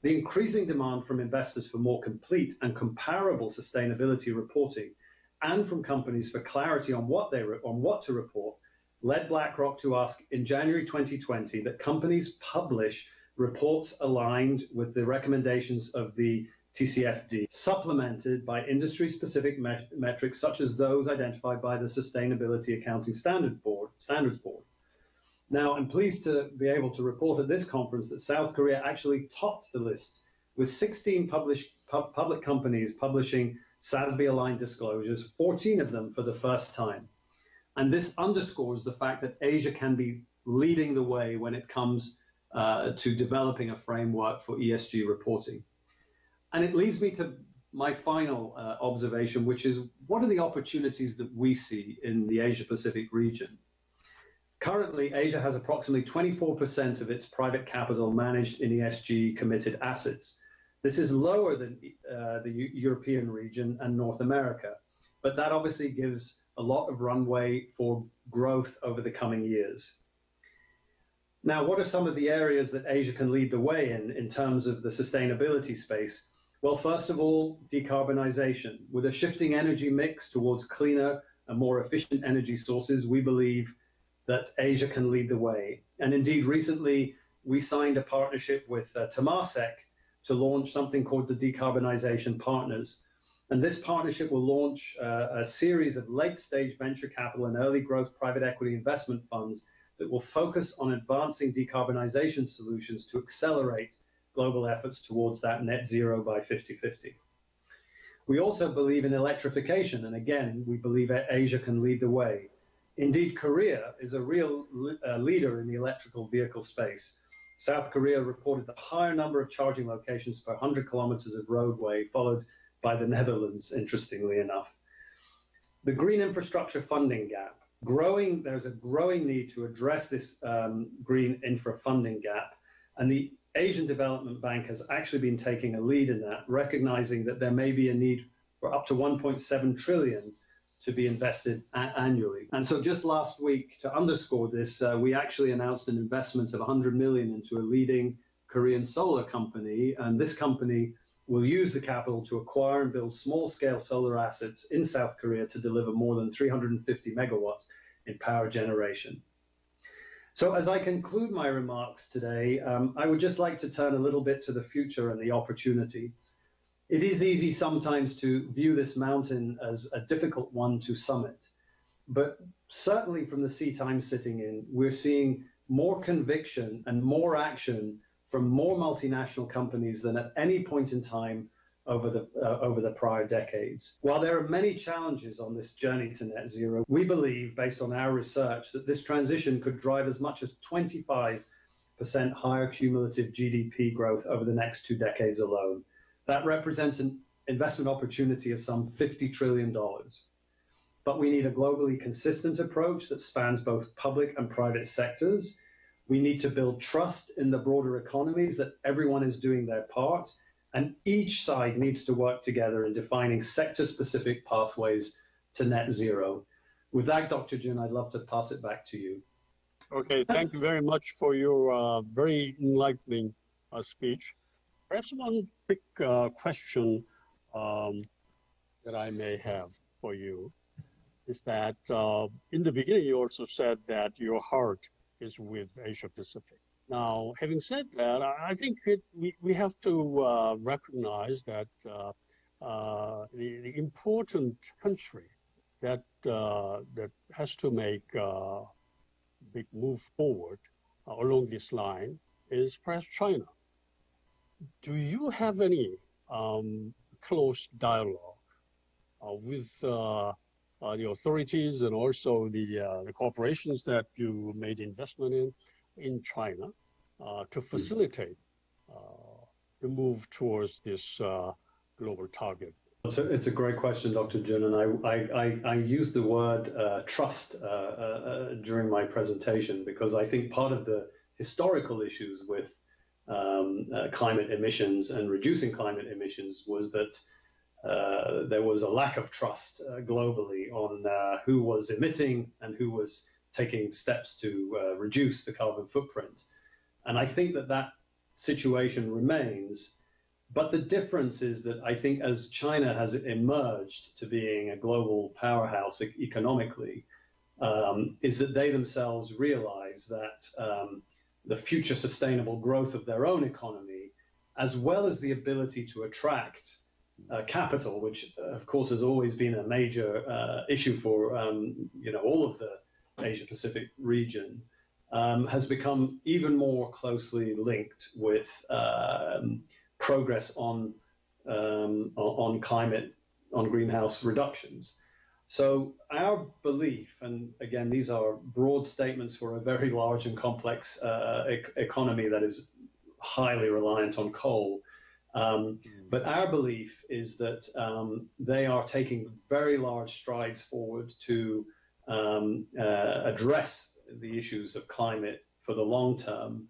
The increasing demand from investors for more complete and comparable sustainability reporting and from companies for clarity on what to report led BlackRock to ask in January 2020 that companies publish reports aligned with the recommendations of the TCFD, supplemented by industry-specific metrics such as those identified by the Sustainability Accounting Standards Board. Now, I'm pleased to be able to report at this conference that South Korea actually topped the list, with 16 public companies publishing SASB-aligned disclosures, 14 of them for the first time. And this underscores the fact that Asia can be leading the way when it comes to developing a framework for ESG reporting. And it leads me to my final observation, which is what are the opportunities that we see in the Asia-Pacific region? Currently, Asia has approximately 24% of its private capital managed in ESG committed assets. This is lower than the European region and North America, but that obviously gives a lot of runway for growth over the coming years. Now, what are some of the areas that Asia can lead the way in terms of the sustainability space? Well, first of all, decarbonization. With a shifting energy mix towards cleaner and more efficient energy sources, we believe that Asia can lead the way. And indeed, recently, we signed a partnership with Temasek to launch something called the Decarbonization Partners. And this partnership will launch a series of late-stage venture capital and early growth private equity investment funds that will focus on advancing decarbonization solutions to accelerate global efforts towards that net zero by 2050. We also believe in electrification, and again, we believe Asia can lead the way. Indeed, Korea is a real leader in the electrical vehicle space. South Korea reported the higher number of charging locations per 100 kilometers of roadway, followed by the Netherlands, interestingly enough. The green infrastructure funding gap. There's a growing need to address this green infra funding gap, and the Asian Development Bank has actually been taking a lead in that, recognizing that there may be a need for up to 1.7 trillion to be invested annually. And so just last week, to underscore this, we actually announced an investment of 100 million into a leading Korean solar company, and this company will use the capital to acquire and build small-scale solar assets in South Korea to deliver more than 350 megawatts in power generation. So as I conclude my remarks today, I would just like to turn a little bit to the future and the opportunity. It is easy sometimes to view this mountain as a difficult one to summit, but certainly from the seat I'm sitting in, we're seeing more conviction and more action from more multinational companies than at any point in time over the prior decades. While there are many challenges on this journey to net zero, we believe, based on our research, that this transition could drive as much as 25% higher cumulative GDP growth over the next 2 decades alone. That represents an investment opportunity of some $50 trillion. But we need a globally consistent approach that spans both public and private sectors. We need to build trust in the broader economies that everyone is doing their part, and each side needs to work together in defining sector-specific pathways to net zero. With that, Dr. Jun, I'd love to pass it back to you. Okay, thank you very much for your very enlightening speech. Perhaps one quick question that I may have for you is that in the beginning, you also said that your heart is with Asia Pacific. Now, having said that, I think we have to recognize that the important country that has to make a big move forward along this line is perhaps China. Do you have any close dialogue with the authorities and also the corporations that you made investment in China to facilitate the move towards this global target? It's a great question, Dr. Jun, and I used the word trust during my presentation because I think part of the historical issues with climate emissions and reducing climate emissions was that there was a lack of trust globally on who was emitting and who was taking steps to reduce the carbon footprint. And I think that situation remains. But the difference is that I think as China has emerged to being a global powerhouse economically, is that they themselves realize that the future sustainable growth of their own economy, as well as the ability to attract capital, which of course has always been a major issue for all of the Asia Pacific region, has become even more closely linked with progress on climate, on greenhouse reductions. So our belief, and again, these are broad statements for a very large and complex economy that is highly reliant on coal, but our belief is that they are taking very large strides forward to address the issues of climate for the long term.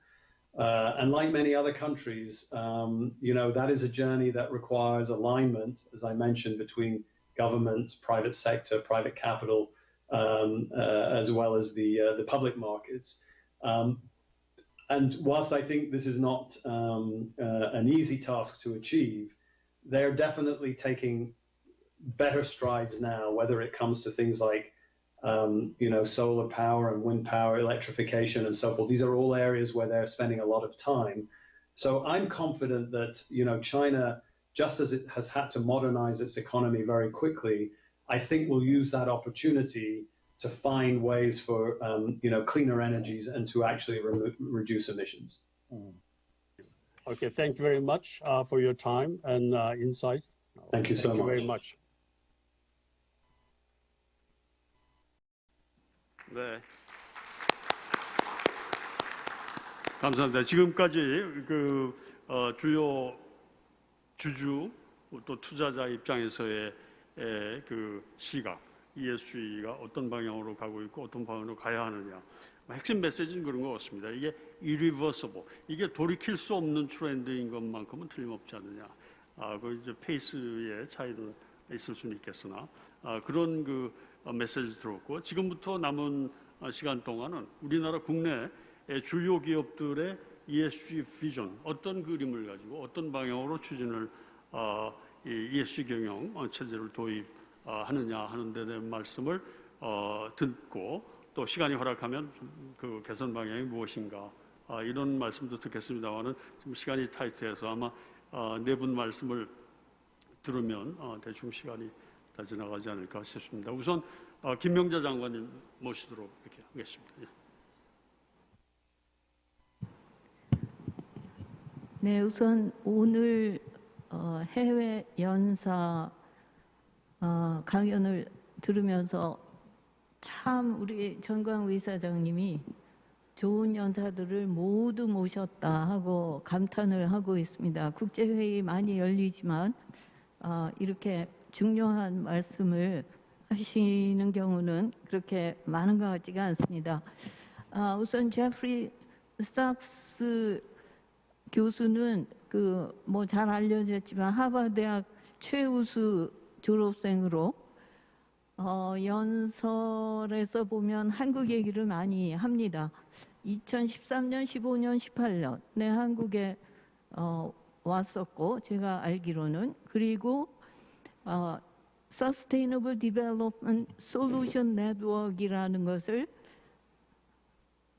And like many other countries, that is a journey that requires alignment, as I mentioned, between government, private sector, private capital, as well as the public markets. And whilst I think this is not an easy task to achieve, they're definitely taking better strides now, whether it comes to things like solar power and wind power, electrification and so forth. These are all areas where they're spending a lot of time. So I'm confident that, China, just as it has had to modernize its economy very quickly, I think will use that opportunity to find ways for, cleaner energies and to actually reduce emissions. Okay, thank you very much for your time and insight. Thank you so much. Thank you very much. 네. 감사합니다. 지금까지 주요 주주 또 투자자 입장에서의 그 시각, ESG가 어떤 방향으로 가고 있고 어떤 방향으로 가야 하느냐. 핵심 메시지는 그런 것 같습니다. 이게 irreversible, 이게 돌이킬 수 없는 트렌드인 것만큼은 틀림없지 않느냐. 그 이제 페이스의 차이는 있을 수는 있겠으나 그런 그 메시지 들었고, 지금부터 남은 시간 동안은 우리나라 국내 주요 기업들의 ESG 비전, 어떤 그림을 가지고 어떤 방향으로 추진을 이 ESG 경영 체제를 도입하느냐 하는 데 대한 말씀을 듣고, 또 시간이 허락하면 그 개선 방향이 무엇인가 이런 말씀도 듣겠습니다만은 지금 시간이 타이트해서 아마 네 분 말씀을 들으면 대충 시간이 다 지나가지 않을까 싶습니다. 우선 김명자 장관님 모시도록 이렇게 하겠습니다. 네, 우선 오늘 해외 연사 강연을 들으면서 참 우리 전광우 이사장님이 좋은 연사들을 모두 모셨다 하고 감탄을 하고 있습니다. 국제회의 많이 열리지만 이렇게 중요한 말씀을 하시는 경우는 그렇게 많은 것 같지가 않습니다. 우선 제프리 삭스 교수는 뭐 잘 알려졌지만 하버드 대학 최우수 졸업생으로 연설에서 보면 한국 얘기를 많이 합니다. 2013년, 15년, 18년 네, 한국에 왔었고 제가 알기로는, 그리고 Sustainable Development Solution Network이라는 것을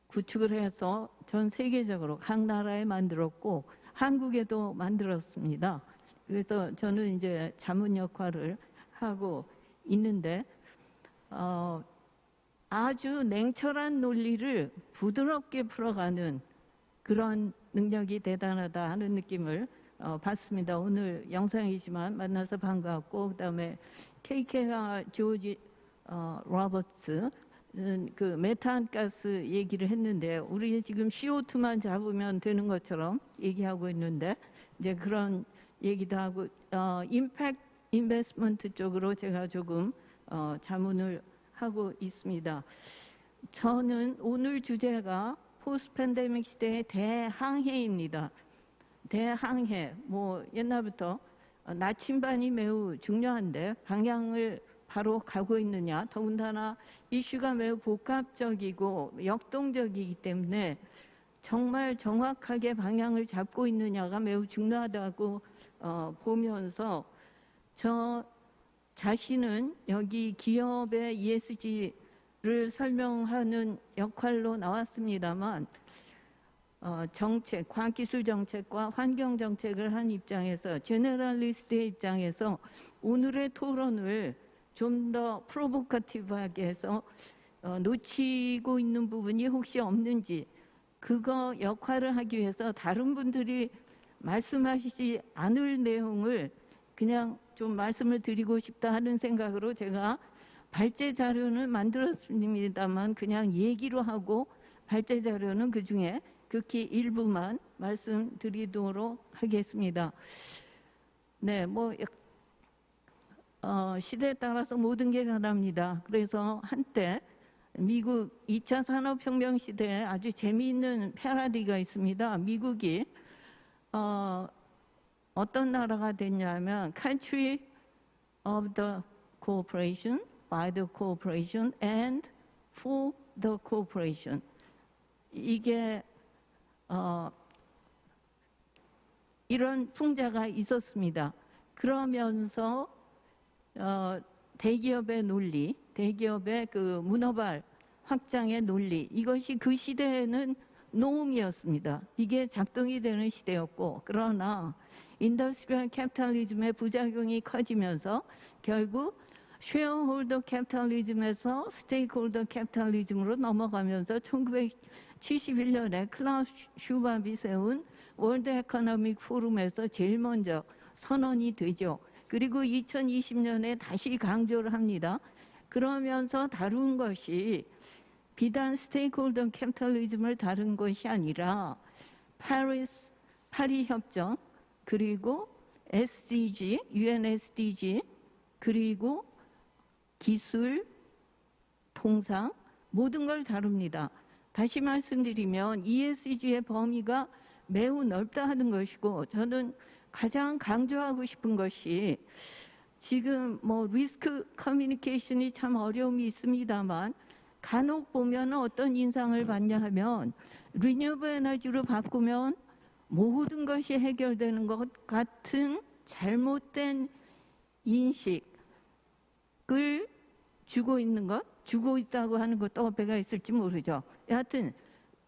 구축을 해서 전 세계적으로 각 나라에 만들었고 한국에도 만들었습니다. 그래서 저는 이제 자문 역할을 하고 있는데 아주 냉철한 논리를 부드럽게 풀어가는 그런 능력이 대단하다 하는 느낌을 받습니다. 오늘 영상이지만 만나서 반가웠고, 그다음에 KK와 조지 로버츠 그 메탄가스 얘기를 했는데 우리 지금 CO2만 잡으면 되는 것처럼 얘기하고 있는데 이제 그런 얘기도 하고 임팩트 인베스트먼트 쪽으로 제가 조금 자문을 하고 있습니다. 저는 오늘 주제가 포스트 팬데믹 시대의 대항해입니다. 대항해, 뭐 옛날부터 나침반이 매우 중요한데 방향을 바로 가고 있느냐, 더군다나 이슈가 매우 복합적이고 역동적이기 때문에 정말 정확하게 방향을 잡고 있느냐가 매우 중요하다고 보면서 저 자신은 여기 기업의 ESG를 설명하는 역할로 나왔습니다만 정책, 과학기술 정책과 환경 정책을 한 입장에서, 제너럴리스트의 입장에서 오늘의 토론을 좀 더 프로보커티브하게 해서 놓치고 있는 부분이 혹시 없는지, 그거 역할을 하기 위해서 다른 분들이 말씀하시지 않을 내용을 그냥 좀 말씀을 드리고 싶다 하는 생각으로 제가 발제 자료는 만들었습니다만 그냥 얘기로 하고 발제 자료는 그중에 극히 일부만 말씀드리도록 하겠습니다. 네, 뭐 시대에 따라서 모든 게 변합니다. 그래서 한때 미국 2차 산업혁명 시대에 아주 재미있는 패러디가 있습니다. 미국이 어떤 나라가 됐냐면 Country of the Cooperation, by the Cooperation, and for the Cooperation. 이게 이런 풍자가 있었습니다. 그러면서 대기업의 논리, 대기업의 그 문어발 확장의 논리, 이것이 그 시대에는 노움이었습니다. 이게 작동이 되는 시대였고, 그러나 인더스트리얼 캐피탈리즘의 부작용이 커지면서 결국 쉐어홀더 캐피탈리즘에서 스테이크홀더 캐피탈리즘으로 넘어가면서 1971년에 클라우스 슈밥이 세운 월드 에코노믹 포럼에서 제일 먼저 선언이 되죠. 그리고 2020년에 다시 강조를 합니다. 그러면서 다룬 것이 비단 스테이크홀더 캐피탈리즘을 다룬 것이 아니라 파리 협정, 그리고 SDG, UN SDG, 그리고 기술, 통상 모든 걸 다룹니다. 다시 말씀드리면 ESG의 범위가 매우 넓다 하는 것이고, 저는 가장 강조하고 싶은 것이 지금 뭐 리스크 커뮤니케이션이 참 어려움이 있습니다만 간혹 보면 어떤 인상을 받냐 하면 리뉴얼블 에너지로 바꾸면 모든 것이 해결되는 것 같은 잘못된 인식을 주고 있다고 하는 것도 어폐가 있을지 모르죠. 여하튼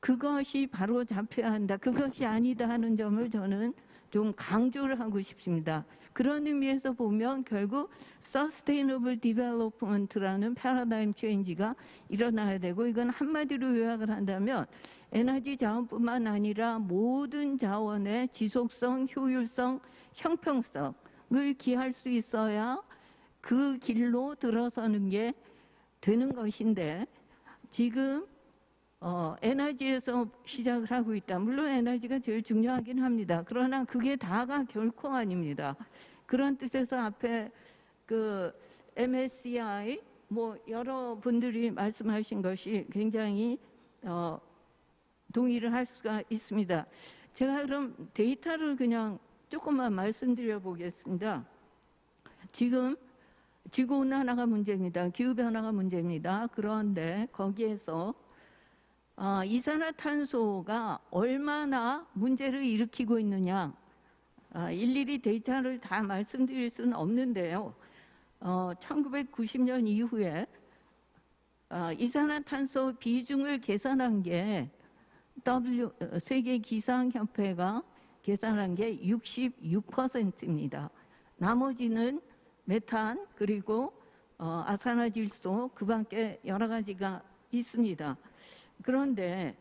그것이 바로 잡혀야 한다, 그것이 아니다 하는 점을 저는 좀 강조를 하고 싶습니다. 그런 의미에서 보면 결국 Sustainable Development라는 패러다임 체인지가 일어나야 되고, 이건 한마디로 요약을 한다면 에너지 자원뿐만 아니라 모든 자원의 지속성, 효율성, 형평성을 기할 수 있어야 그 길로 들어서는 게 되는 것인데, 지금 에너지에서 시작을 하고 있다. 물론 에너지가 제일 중요하긴 합니다. 그러나 그게 다가 결코 아닙니다. 그런 뜻에서 앞에 그 MSCI 뭐 여러 분들이 말씀하신 것이 굉장히 동의를 할 수가 있습니다. 제가 그럼 데이터를 그냥 조금만 말씀드려 보겠습니다. 지금 지구온난화가 문제입니다. 기후변화가 문제입니다. 그런데 거기에서 이산화탄소가 얼마나 문제를 일으키고 있느냐, 일일이 데이터를 다 말씀드릴 수는 없는데요. 1990년 이후에 이산화탄소 비중을 계산한 게 세계 기상협회가 계산한 게 66%입니다. 나머지는 메탄, 그리고 아산화질소, 그 밖에 여러 가지가 있습니다. 그런데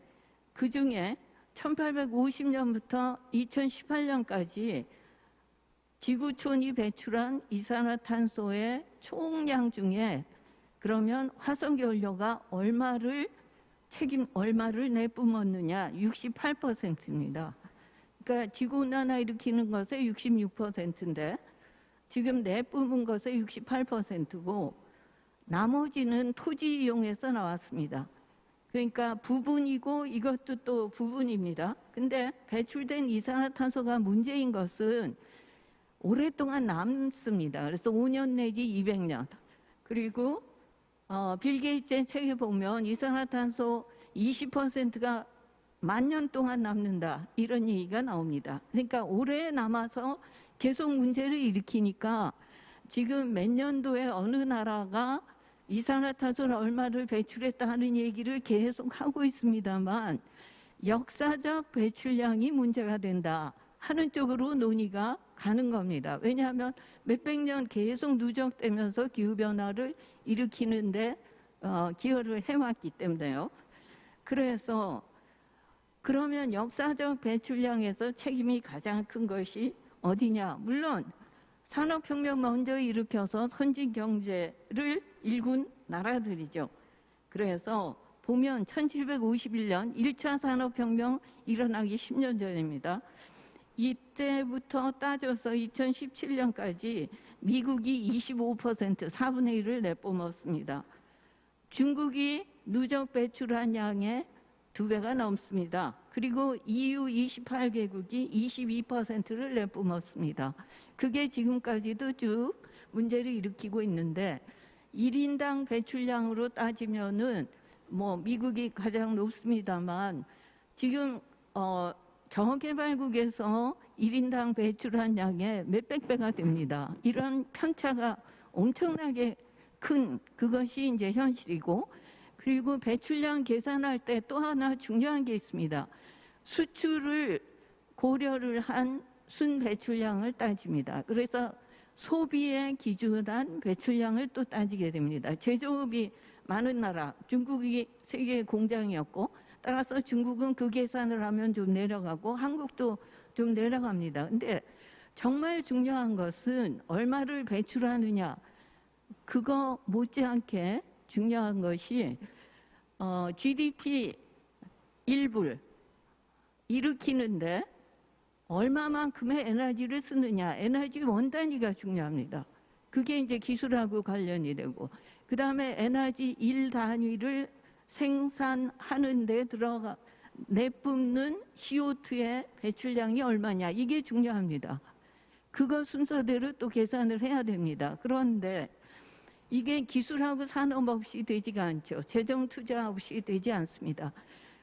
그 중에 1850년부터 2018년까지 지구촌이 배출한 이산화탄소의 총량 중에 그러면 화석연료가 얼마를 내뿜었느냐, 68%입니다. 그러니까 지구온난화 일으키는 것의 66%인데 지금 내뿜은 것의 68%고 나머지는 토지 이용에서 나왔습니다. 그러니까 부분이고 이것도 또 부분입니다. 근데 배출된 이산화탄소가 문제인 것은 오랫동안 남습니다. 그래서 5년 내지 200년. 그리고 빌 게이츠의 책에 보면 이산화탄소 20%가 10,000년 동안 남는다, 이런 얘기가 나옵니다. 그러니까 오래 남아서 계속 문제를 일으키니까 지금 몇 년도에 어느 나라가 이산화탄소를 얼마를 배출했다 하는 얘기를 계속 하고 있습니다만 역사적 배출량이 문제가 된다 하는 쪽으로 논의가 가는 겁니다. 왜냐하면 몇백 년 계속 누적되면서 기후변화를 일으키는데 기여를 해왔기 때문에요. 그래서 그러면 역사적 배출량에서 책임이 가장 큰 것이 어디냐? 물론 산업혁명 먼저 일으켜서 선진 경제를 일군 나라들이죠. 그래서 보면 1751년 1차 산업혁명 일어나기 10년 전입니다. 이때부터 따져서 2017년까지 미국이 25%, 4분의 1을 내뿜었습니다. 중국이 누적 배출한 양의 2배가 넘습니다. 그리고 EU 28개국이 22%를 내뿜었습니다. 그게 지금까지도 쭉 문제를 일으키고 있는데 1인당 배출량으로 따지면은 뭐 미국이 가장 높습니다만 지금 저개발국에서 1인당 배출한 양의 몇백 배가 됩니다. 이런 편차가 엄청나게 큰 그것이 이제 현실이고, 그리고 배출량 계산할 때 또 하나 중요한 게 있습니다. 수출을 고려를 한 순배출량을 따집니다. 그래서 소비에 기준한 배출량을 또 따지게 됩니다. 제조업이 많은 나라, 중국이 세계 공장이었고, 따라서 중국은 그 계산을 하면 좀 내려가고 한국도 좀 내려갑니다. 근데 정말 중요한 것은 얼마를 배출하느냐, 그거 못지않게 중요한 것이 GDP 1불 일으키는데 얼마만큼의 에너지를 쓰느냐, 에너지 원단위가 중요합니다. 그게 이제 기술하고 관련이 되고, 그 다음에 에너지 1단위를 생산하는 데 내뿜는 CO2의 배출량이 얼마냐, 이게 중요합니다. 그거 순서대로 또 계산을 해야 됩니다. 그런데 이게 기술하고 산업 없이 되지가 않죠. 재정 투자 없이 되지 않습니다.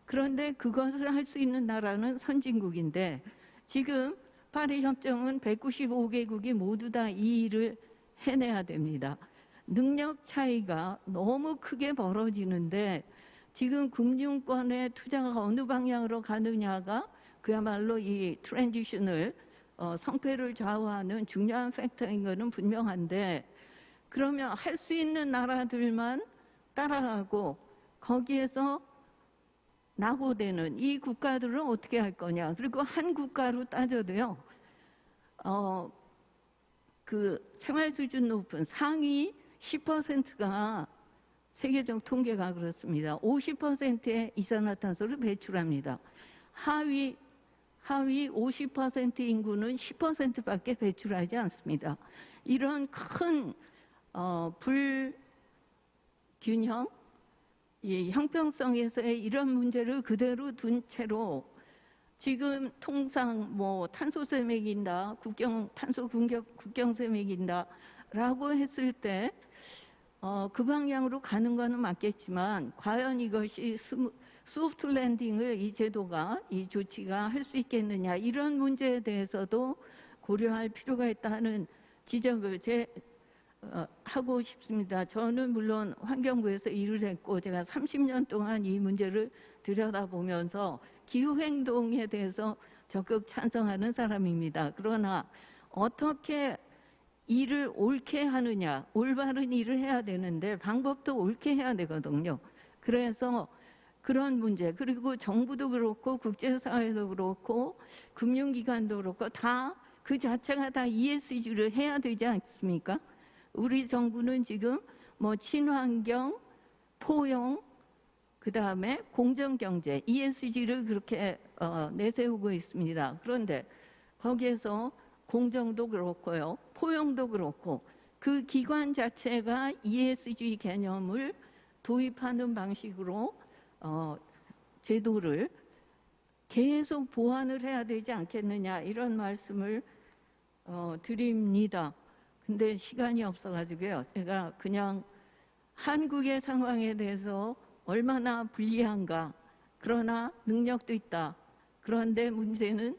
그런데 그것을 할 수 있는 나라는 선진국인데, 지금 파리 협정은 195개국이 모두 다 이 일을 해내야 됩니다. 능력 차이가 너무 크게 벌어지는데, 지금 금융권의 투자가 어느 방향으로 가느냐가 그야말로 이 트랜지션을 성패를 좌우하는 중요한 팩터인 것은 분명한데, 그러면 할 수 있는 나라들만 따라가고 거기에서 낙오되는 이 국가들은 어떻게 할 거냐. 그리고 한 국가로 따져도요, 그 생활 수준 높은 상위 10%가 세계적 통계가 그렇습니다. 50%의 이산화탄소를 배출합니다. 하위 50% 인구는 10%밖에 배출하지 않습니다. 이런 큰 불균형, 이 형평성에서의 이런 문제를 그대로 둔 채로 지금 통상 뭐 탄소세 매긴다, 국경세 매긴다라고 했을 때 그 방향으로 가는 거는 맞겠지만, 과연 이것이 소프트 랜딩을 이 제도가, 이 조치가 할 수 있겠느냐, 이런 문제에 대해서도 고려할 필요가 있다는 지적을 하고 싶습니다. 저는 물론 환경부에서 일을 했고, 제가 30년 동안 이 문제를 들여다보면서 기후행동에 대해서 적극 찬성하는 사람입니다. 그러나 어떻게 일을 옳게 하느냐, 올바른 일을 해야 되는데 방법도 옳게 해야 되거든요. 그래서 그런 문제, 그리고 정부도 그렇고 국제사회도 그렇고 금융기관도 그렇고 다 그 자체가 다 ESG를 해야 되지 않습니까? 우리 정부는 지금 뭐 친환경, 포용, 그 다음에 공정경제, ESG를 그렇게 내세우고 있습니다. 그런데 거기에서 공정도 그렇고요, 포용도 그렇고, 그 기관 자체가 ESG 개념을 도입하는 방식으로 제도를 계속 보완을 해야 되지 않겠느냐, 이런 말씀을 드립니다. 근데 시간이 없어가지고요, 제가 그냥 한국의 상황에 대해서 얼마나 불리한가, 그러나 능력도 있다, 그런데 문제는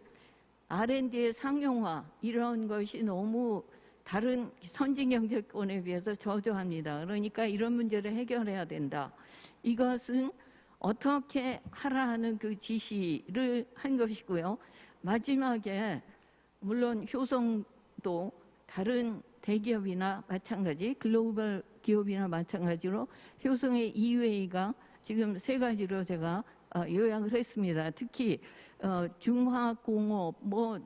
R&D의 상용화, 이런 것이 너무 다른 선진 경제권에 비해서 저조합니다. 그러니까 이런 문제를 해결해야 된다. 이것은 어떻게 하라는 그 지시를 한 것이고요. 마지막에 물론 효성도 다른 대기업이나 마찬가지, 글로벌 기업이나 마찬가지로 효성의 EUA가 지금 3가지로 제가 요약을 했습니다. 특히 중화공업, 뭐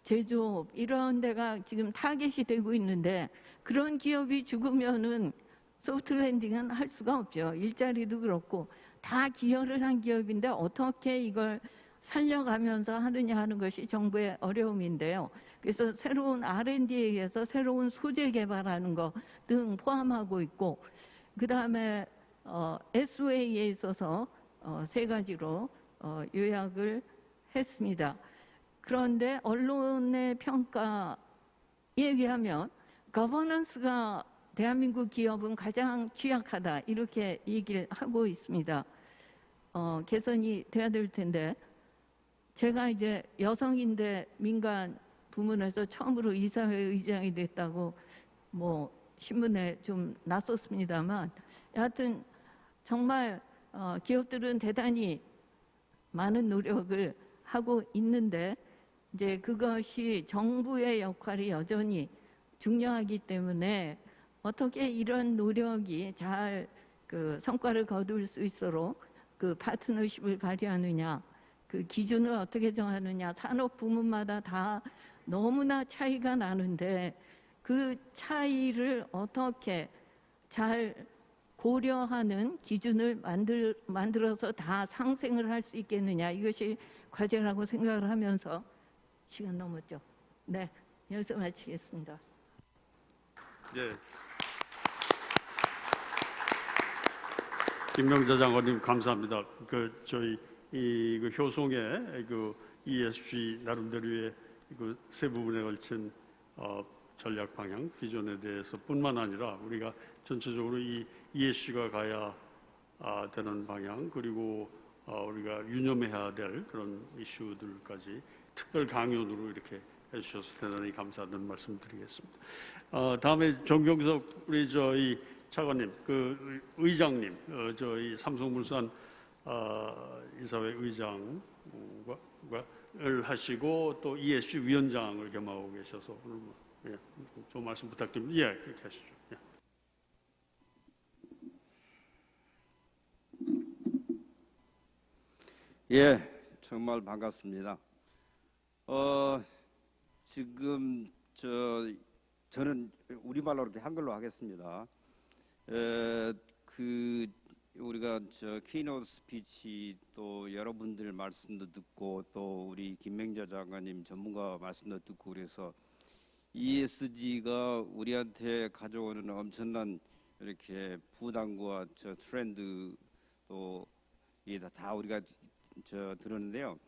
제조업, 이런 데가 지금 타겟이 되고 있는데, 그런 기업이 죽으면은 소프트 랜딩은 할 수가 없죠. 일자리도 그렇고 다 기여를 한 기업인데 어떻게 이걸 살려가면서 하느냐 하는 것이 정부의 어려움인데요. 그래서 새로운 R&D에 의해서 새로운 소재 개발하는 것 등 포함하고 있고, 그 다음에 SOA에 있어서 3가지로 요약을 했습니다. 그런데 언론의 평가에 의하면 거버넌스가 대한민국 기업은 가장 취약하다, 이렇게 얘기를 하고 있습니다. 개선이 돼야 될 텐데, 제가 이제 여성인데 민간 부문에서 처음으로 이사회 의장이 됐다고 뭐 신문에 좀 났었습니다만, 여하튼 정말 기업들은 대단히 많은 노력을 하고 있는데, 이제 그것이 정부의 역할이 여전히 중요하기 때문에 어떻게 이런 노력이 잘 그 성과를 거둘 수 있도록 그 파트너십을 발휘하느냐, 그 기준을 어떻게 정하느냐, 산업 부문마다 다 너무나 차이가 나는데 그 차이를 어떻게 잘 고려하는 기준을 만들어서 다 상생을 할 수 있겠느냐, 이것이 과제라고 생각을 하면서 시간 넘었죠. 네, 여기서 마치겠습니다. 네. 김명자 장관님 감사합니다. 저희 그 효송의 그 ESG 나름대로의 그 세 부분에 걸친 전략 방향, 비전에 대해서뿐만 아니라 우리가 전체적으로 이 ESG가 가야 되는 방향, 그리고 우리가 유념해야 될 그런 이슈들까지 특별 강연으로 이렇게 해주셔서 대단히 감사하는 말씀드리겠습니다. 다음에 정경석 우리 저희 차관님, 그 의장님, 저희 삼성물산 이사회 의장을 하시고 또 ESG 위원장을 겸하고 계셔서 오늘 좀 말씀 부탁드립니다. 예, 그렇게 하시죠. 예. 예, 정말 반갑습니다. 지금 저는 우리말로 이렇게 한글로 하겠습니다. 우리가 키노트 스피치 또 여러분들 말씀도 듣고 또 우리 김명자 장관님 전문가 말씀도 듣고 그래서 ESG가 우리한테 가져오는 엄청난 이렇게 부담과 트렌드 또 이게 다 우리가 들었는데요.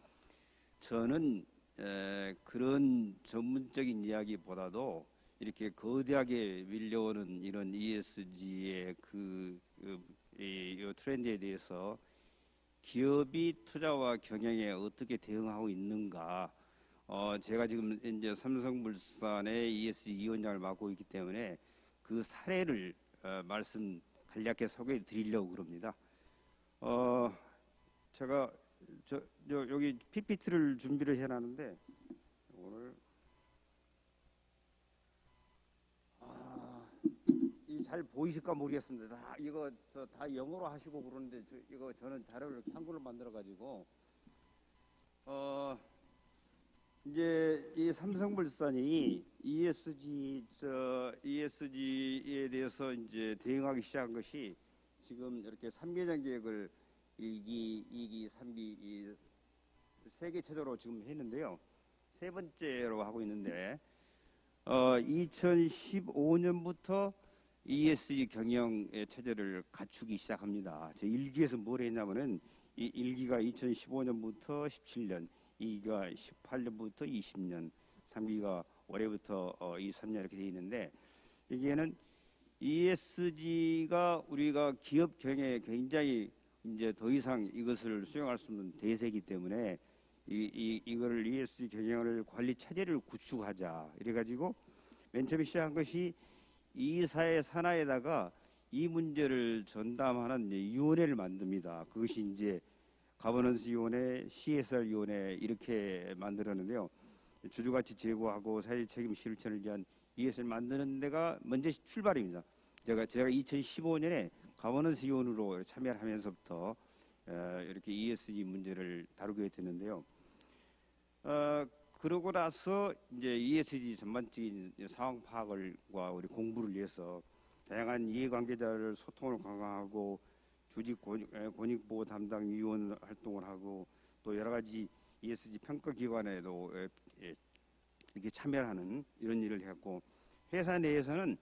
저는 그런 전문적인 이야기보다도 이렇게 거대하게 밀려오는 이런 ESG의 이 트렌드에 대해서 기업이 투자와 경영에 어떻게 대응하고 있는가. 제가 지금 이제 삼성물산의 ESG 위원장을 맡고 있기 때문에 그 사례를 말씀 간략하게 소개해 드리려고 그럽니다. 제가 여기 PPT를 준비를 해놨는데 오늘 잘 보이실까 모르겠습니다. 이거 다 영어로 하시고 그러는데 이거 저는 자료를 이렇게 한글로 만들어 가지고 이제 이 삼성물산이 ESG에 대해서 이제 대응하기 시작한 것이 지금 이렇게 3개년 계획을 1기, 2기, 3기 이 3개 체제로 지금 했는데요. 세 번째로 하고 있는데 2015년부터 ESG 경영의 체제를 갖추기 시작합니다. 제 1기에서 뭘 했냐면은 이 1기가 2015년부터 17년, 2기가 18년부터 20년, 3기가 올해부터 23년 이렇게 되어 있는데 여기에는 ESG가 우리가 기업 경영에 굉장히 이제 더 이상 이것을 수용할 수 없는 대세이기 때문에 이거를 ESG 경영을 관리 체제를 구축하자 이래가지고 맨 처음에 시작한 것이 이사회 산하에다가 이 문제를 전담하는 위원회를 만듭니다. 그것이 이제 가버넌스 위원회, CSR 위원회 이렇게 만들었는데요. 주주가치 제고하고 사회 책임 실천을 위한 ESG를 만드는 데가 먼저 출발입니다. 제가 2015년에 가버넌스 위원으로 참여를 하면서부터 이렇게 ESG 문제를 다루게 됐는데요. 그러고 나서 이제 ESG 전반적인 상황 파악과 우리 공부를 위해서 다양한 이해관계자를 소통을 강화하고 주직 권익보호 담당 위원 활동을 하고 또 여러 가지 ESG 평가 기관에도 이렇게 참여하는 이런 일을 했고 회사 내에서는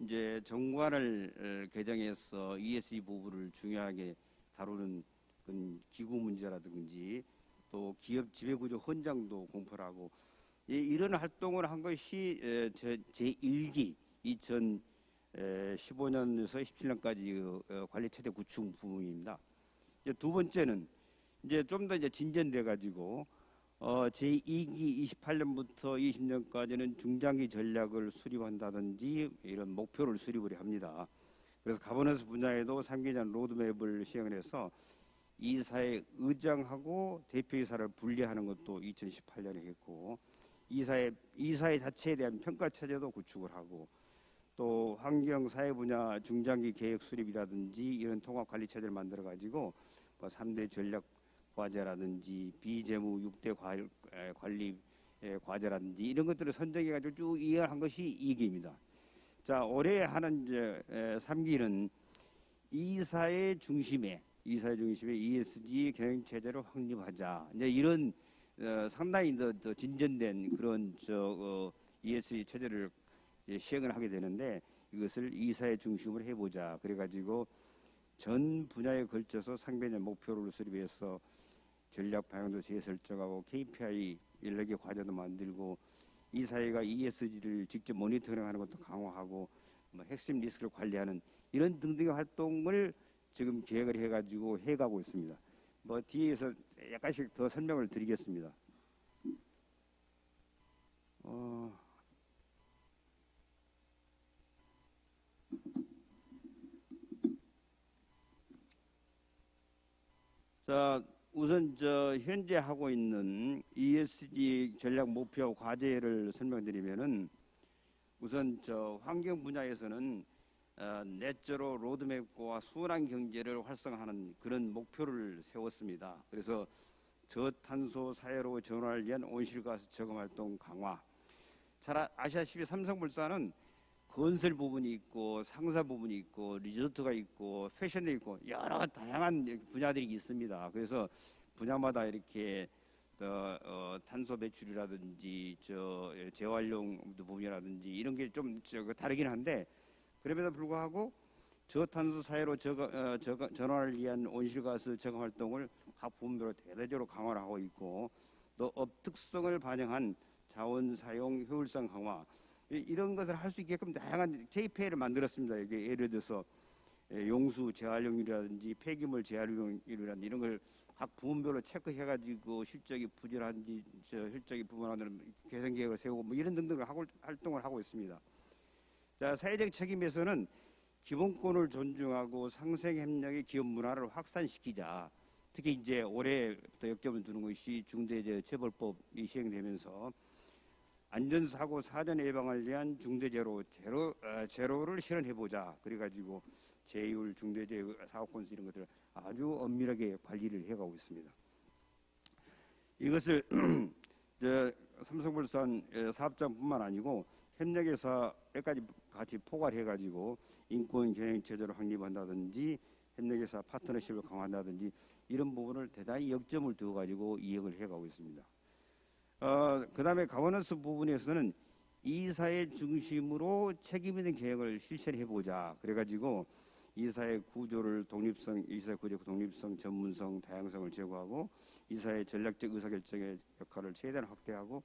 이제 정관을 개정해서 ESG 부분을 중요하게 다루는 기구 문제라든지 또 기업 지배구조 헌장도 공포를 하고 이런 활동을 한 것이 제 1기 2015년에서 17년까지 관리체제 구축 부분입니다. 이제 두 번째는 이제 좀 더 이제 진전돼 가지고 제2기 28년부터 20년까지는 중장기 전략을 수립한다든지 이런 목표를 수립을 합니다. 그래서 가버넌스 분야에도 3개년 로드맵을 시행을 해서 이사회 의장하고 대표이사를 분리하는 것도 2018년에 했고, 이사회 자체에 대한 평가 체제도 구축을 하고, 또 환경 사회 분야 중장기 계획 수립이라든지 이런 통합 관리 체제를 만들어 가지고 3대 전략 과제라든지 비재무 6대 관리 과제라든지 이런 것들을 선정해 가지고 쭉 이해한 것이 2기입니다. 자, 올해 하는 이제 3기는 이사회 중심의 ESG 경영 체제를 확립하자. 이제 이런 상당히 더 진전된 그런 ESG 체제를 시행을 하게 되는데, 이것을 이사회 중심으로 해보자. 그래가지고 전 분야에 걸쳐서 상배년 목표를 수립해서 전략 방향도 재설정하고 KPI 14개 과제도 만들고, 이사회가 ESG를 직접 모니터링하는 것도 강화하고, 핵심 리스크를 관리하는 이런 등등의 활동을 지금 계획을 해가지고 해가고 있습니다. 뒤에서 약간씩 더 설명을 드리겠습니다. 자, 우선 현재 하고 있는 ESG 전략 목표 과제를 설명드리면은, 우선 환경 분야에서는 넷제로 로드맵과 순환 경제를 활성화하는 그런 목표를 세웠습니다. 그래서 저탄소 사회로 전환을 위한 온실가스 저감 활동 강화. 잘 아시다시피 삼성물산은 건설 부분이 있고 상사 부분이 있고 리조트가 있고 패션도 있고 여러 다양한 분야들이 있습니다. 그래서 분야마다 이렇게 탄소 배출이라든지 재활용 부분이라든지 이런 게 좀 다르긴 한데, 그럼에도 불구하고 저탄소 사회로 전환을 위한 온실가스 저감 활동을 각 부문별로 대대적으로 강화를 하고 있고, 또 업특성을 반영한 자원 사용 효율성 강화, 이런 것을 할 수 있게끔 다양한 KPI를 만들었습니다. 이게 예를 들어서 용수 재활용률이라든지 폐기물 재활용률이라든지 이런 걸 각 부문별로 체크해가지고 실적이 부실한지 실적이 부분하는 개선 계획을 세우고 이런 등등을 활동을 하고 있습니다. 자, 사회적 책임에서는 기본권을 존중하고 상생협력의 기업 문화를 확산시키자. 특히 이제 올해부터 역점을 두는 것이 중대재해처벌법이 시행되면서 안전사고 사전 예방을 위한 제로를 실현해보자. 그래가지고 제휴율, 중대재해 사고 건수 이런 것들을 아주 엄밀하게 관리를 해가고 있습니다. 이것을 삼성물산 사업장뿐만 아니고 협력회사까지 같이 포괄해가지고 인권 경영 체제를 확립한다든지 협력회사 파트너십을 강화한다든지 이런 부분을 대단히 역점을 두어가지고 이행을 해가고 있습니다. 그 다음에 가버넌스 부분에서는 이사회 중심으로 책임 있는 경영을 실천해보자. 그래가지고 이사회 구조를 이사회 구조 독립성, 전문성, 다양성을 제고하고 이사회 전략적 의사결정의 역할을 최대한 확대하고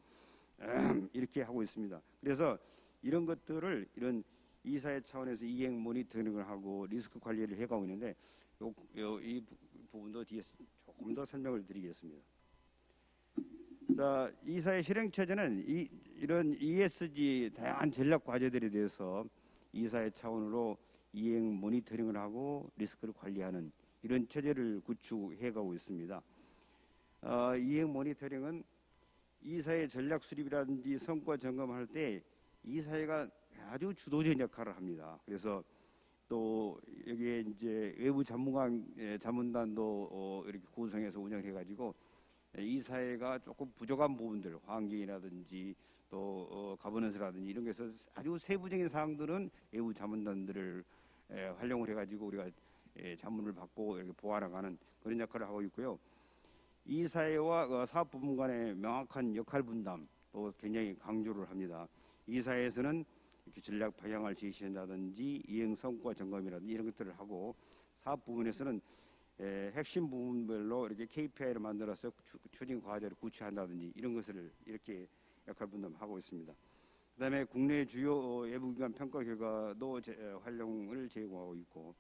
이렇게 하고 있습니다. 그래서 이런 것들을 이런 이사회 차원에서 이행 모니터링을 하고 리스크 관리를 해가고 있는데, 이 부분도 뒤에서 조금 더 설명을 드리겠습니다. 자, 이사회 실행 체제는 이런 ESG 다양한 전략 과제들에 대해서 이사회 차원으로 이행 모니터링을 하고 리스크를 관리하는 이런 체제를 구축해가고 있습니다. 이행 모니터링은 이사회 전략 수립이라든지 성과 점검할 때 이사회가 아주 주도적인 역할을 합니다. 그래서 또 여기에 이제 외부 자문단도 이렇게 구성해서 운영을 해가지고 이사회가 조금 부족한 부분들, 환경이라든지 또 가버넌스라든지 이런 것에서 아주 세부적인 사항들은 외부 자문단들을 활용을 해가지고 우리가 자문을 받고 이렇게 보완해가는 그런 역할을 하고 있고요. 이사회와 사업부문 간의 명확한 역할 분담도 굉장히 강조를 합니다. 이사회에서는 이렇게 전략 방향을 제시한다든지 이행 성과 점검이라든지 이런 것들을 하고, 사업 부문에서는 핵심 부분별로 이렇게 KPI를 만들어서 추진 과제를 구체한다든지 이런 것을 이렇게 역할 분담하고 있습니다. 그다음에 국내 주요 외부기관 평가 결과도 활용을 제공하고 있고,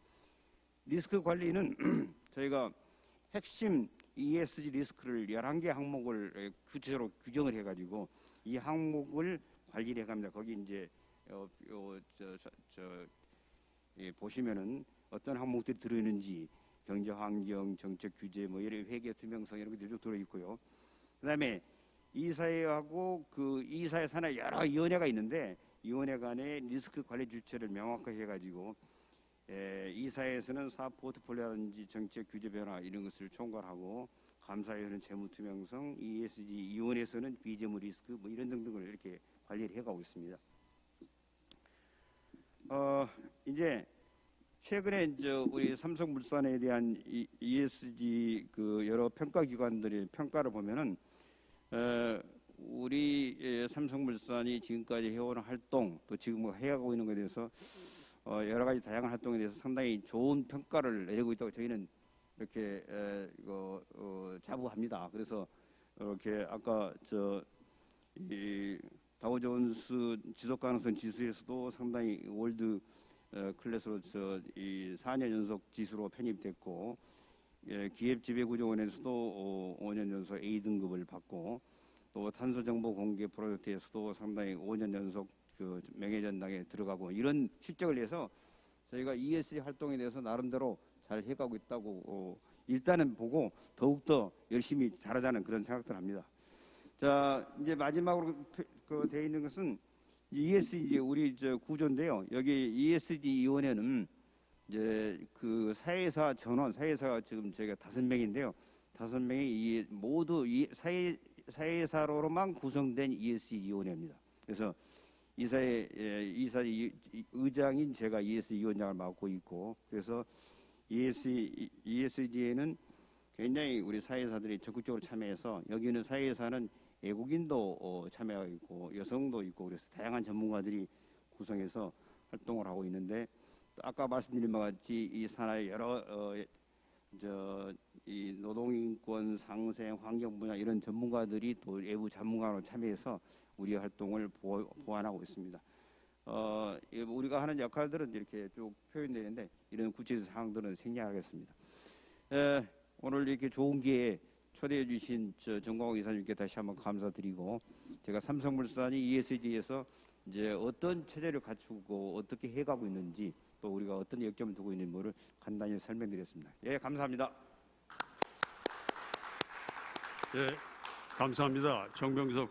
리스크 관리는 저희가 핵심 ESG 리스크를 11개 항목을 구체적으로 규정을 해가지고 이 항목을 관리를 해갑니다. 거기 이제 보시면은 어떤 항목들이 들어있는지 경제 환경, 정책 규제, 뭐 이런 회계 투명성 이런 것들이 쭉 들어 있고요. 그다음에 이사회하고 그 이사회 산하 여러 위원회가 있는데 위원회 간의 리스크 관리 주체를 명확하게 해가지고 이사회에서는 사업 포트폴리오라든지 정책 규제 변화 이런 것을 총괄하고 감사위원회는 재무 투명성, ESG 위원회에서는 비재무 리스크 뭐 이런 등등을 이렇게 관리를 해가고 있습니다. 이제 최근에 이제 우리 삼성물산에 대한 ESG 그 여러 평가 기관들의 평가를 보면은 우리 삼성물산이 지금까지 해온 활동 또 지금 뭐 해가고 있는 것에 대해서 여러 가지 다양한 활동에 대해서 상당히 좋은 평가를 내리고 있다고 저희는 이렇게 자부합니다. 그래서 이렇게 아까 이 다우존스 지속가능성 지수에서도 상당히 월드 클래스로 이 4년 연속 지수로 편입됐고 기업지배구조원에서도 5년 연속 A등급을 받고 또 탄소정보 공개 프로젝트에서도 상당히 5년 연속 그 명예전당에 들어가고 이런 실적을 위해서 저희가 ESG 활동에 대해서 나름대로 잘 해가고 있다고 일단은 보고 더욱더 열심히 잘하자는 그런 생각들 합니다. 자, 이제 마지막으로 되어 있는 것은 ESG 우리 구조인데요. 여기 ESG 위원회는 이제 그 사회사 전원, 사회사가 지금 저희가 5명인데요. 5명이 모두 사회사로만 구성된 ESG 위원회입니다. 그래서 이사회 의장인 제가 ESG 위원장을 맡고 있고, 그래서 ESG에는 굉장히 우리 사회사들이 적극적으로 참여해서 여기 있는 사회사는 외국인도 참여하고 있고 여성도 있고 그래서 다양한 전문가들이 구성해서 활동을 하고 있는데 아까 말씀드린 바와 같이 이 산하의 여러 이 노동인권, 상생, 환경 분야 이런 전문가들이 또 외부 전문가로 참여해서 우리의 활동을 보완하고 있습니다. 우리가 하는 역할들은 이렇게 쭉 표현되는데 이런 구체적 사항들은 생략하겠습니다. 오늘 이렇게 좋은 기회에 초대해 주신 정광욱 이사님께 다시 한번 감사드리고 제가 삼성물산이 ESG에서 이제 어떤 체제를 갖추고 어떻게 해가고 있는지 또 우리가 어떤 역점을 두고 있는지를 간단히 설명드렸습니다. 예, 감사합니다. 예, 감사합니다. 정병석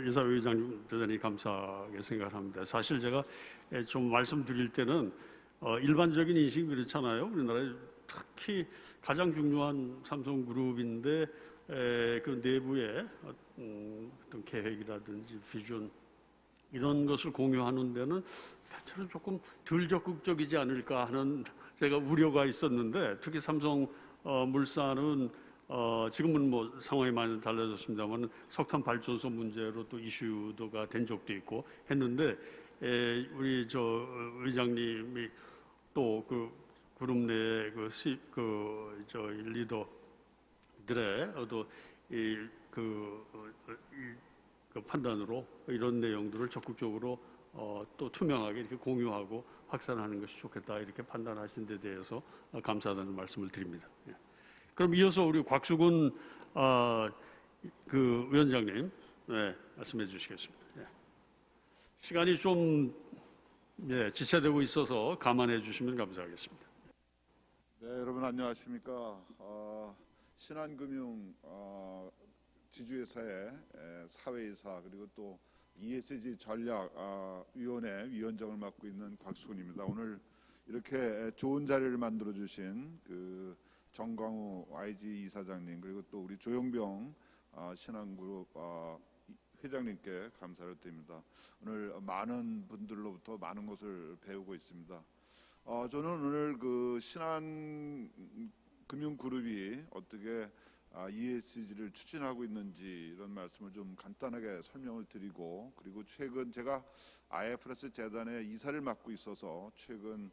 이사회의장님 대단히 감사하게 생각합니다. 사실 제가 좀 말씀드릴 때는 일반적인 인식이 그렇잖아요. 우리나라에 특히 가장 중요한 삼성그룹인데 그 내부에 어떤 계획이라든지 비전 이런 것을 공유하는 데는 대체로 조금 덜 적극적이지 않을까 하는 제가 우려가 있었는데 특히 삼성물산은 지금은 뭐 상황이 많이 달라졌습니다만 석탄 발전소 문제로 또 이슈가 된 적도 있고 했는데 우리 의장님이 또 그 그룹 내 리더들의 그 판단으로 이런 내용들을 적극적으로 또 투명하게 이렇게 공유하고 확산하는 것이 좋겠다 이렇게 판단하신 데 대해서 감사하다는 말씀을 드립니다. 예. 그럼 이어서 우리 곽수근 그 위원장님 말씀해 주시겠습니다. 예. 시간이 좀 지체되고 있어서 감안해 주시면 감사하겠습니다. 네, 여러분 안녕하십니까? 신한금융 지주회사의 사회이사 그리고 또 ESG 전략위원회 위원장을 맡고 있는 곽수근입니다. 오늘 이렇게 좋은 자리를 만들어 주신 그 정광우 IG 이사장님 그리고 또 우리 조영병 신한그룹 회장님께 감사를 드립니다. 오늘 많은 분들로부터 많은 것을 배우고 있습니다. 저는 오늘 그 신한금융그룹이 어떻게 ESG를 추진하고 있는지 이런 말씀을 좀 간단하게 설명을 드리고 그리고 최근 제가 IFRS 재단의 이사를 맡고 있어서 최근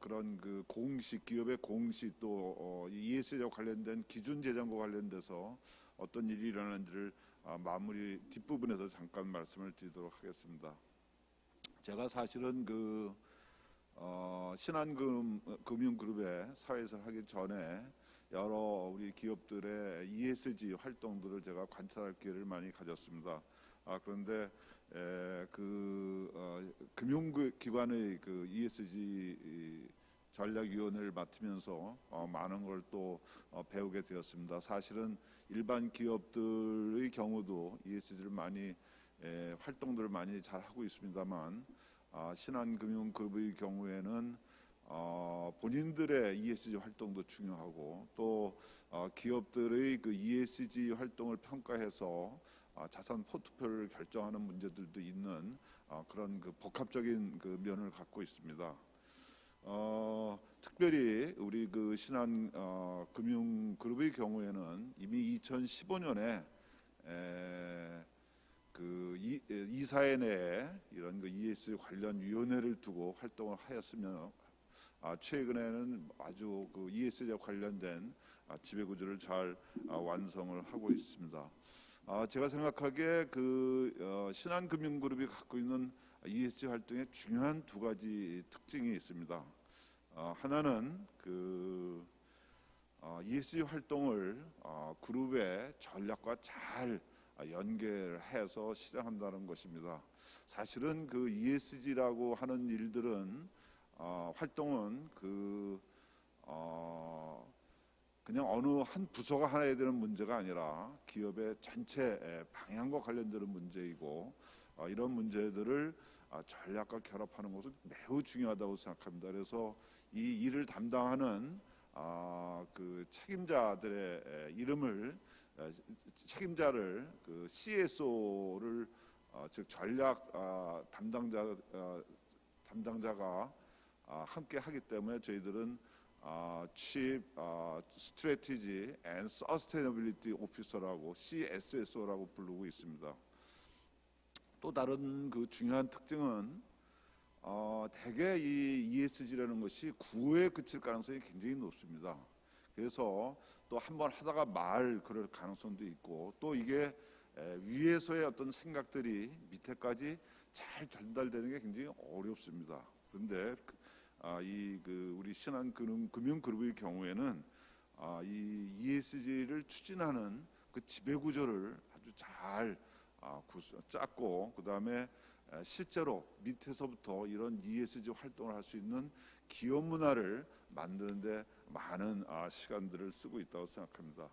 그런 그 공식 기업의 공식 또 ESG와 관련된 기준 제정과 관련돼서 어떤 일이 일어나는지를 마무리 뒷부분에서 잠깐 말씀을 드리도록 하겠습니다. 제가 사실은 신한금융그룹의 사회이사를 하기 전에 여러 우리 기업들의 ESG 활동들을 제가 관찰할 기회를 많이 가졌습니다. 그런데 금융기관의 그 ESG 전략위원회를 맡으면서 많은 걸 또 배우게 되었습니다. 사실은 일반 기업들의 경우도 ESG를 많이 활동들을 많이 잘 하고 있습니다만 신한금융그룹의 경우에는 본인들의 ESG 활동도 중요하고 또 기업들의 그 ESG 활동을 평가해서 자산 포트폴리오를 결정하는 문제들도 있는 그런 그 복합적인 그 면을 갖고 있습니다. 특별히 우리 그 신한금융그룹의 경우에는 이미 2015년에 그 이사회 내에 이런 그 ESG 관련 위원회를 두고 활동을 하였으며 최근에는 아주 그 ESG에 관련된 지배구조를 잘 완성을 하고 있습니다. 제가 생각하기에 그 신한금융그룹이 갖고 있는 ESG 활동에 중요한 두 가지 특징이 있습니다. 하나는 그 ESG 활동을 그룹의 전략과 잘 연결해서 실행한다는 것입니다. 사실은 그 ESG라고 하는 일들은 활동은 그냥 어느 한 부서가 해야 되는 문제가 아니라 기업의 전체 방향과 관련되는 문제이고 이런 문제들을 전략과 결합하는 것은 매우 중요하다고 생각합니다. 그래서 이 일을 담당하는 그 책임자들의 이름을 책임자를 그 CSO를 즉 전략 담당자가 함께 하기 때문에 저희들은 Chief Strategy and Sustainability Officer라고 CSSO라고 부르고 있습니다. 또 다른 그 중요한 특징은 대개 이 ESG라는 것이 구호에 그칠 가능성이 굉장히 높습니다. 그래서 또 한번 하다가 그럴 가능성도 있고 또 이게 위에서의 어떤 생각들이 밑에까지 잘 전달되는 게 굉장히 어렵습니다. 그런데 우리 신한금융그룹의 경우에는 이 ESG를 추진하는 그 지배구조를 아주 잘 짰고 그 다음에 실제로 밑에서부터 이런 ESG 활동을 할 수 있는 기업 문화를 만드는데 많은 시간들을 쓰고 있다고 생각합니다.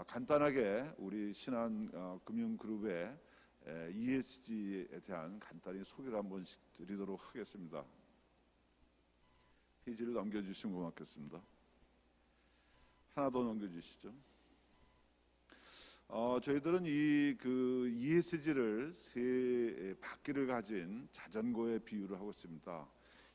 간단하게 우리 신한금융그룹의 ESG에 대한 간단히 소개를 한번 드리도록 하겠습니다. 페이지를 넘겨주시면 고맙겠습니다. 하나 더 넘겨주시죠. 저희들은 그 ESG를 세 바퀴를 가진 자전거에 비유를 하고 있습니다.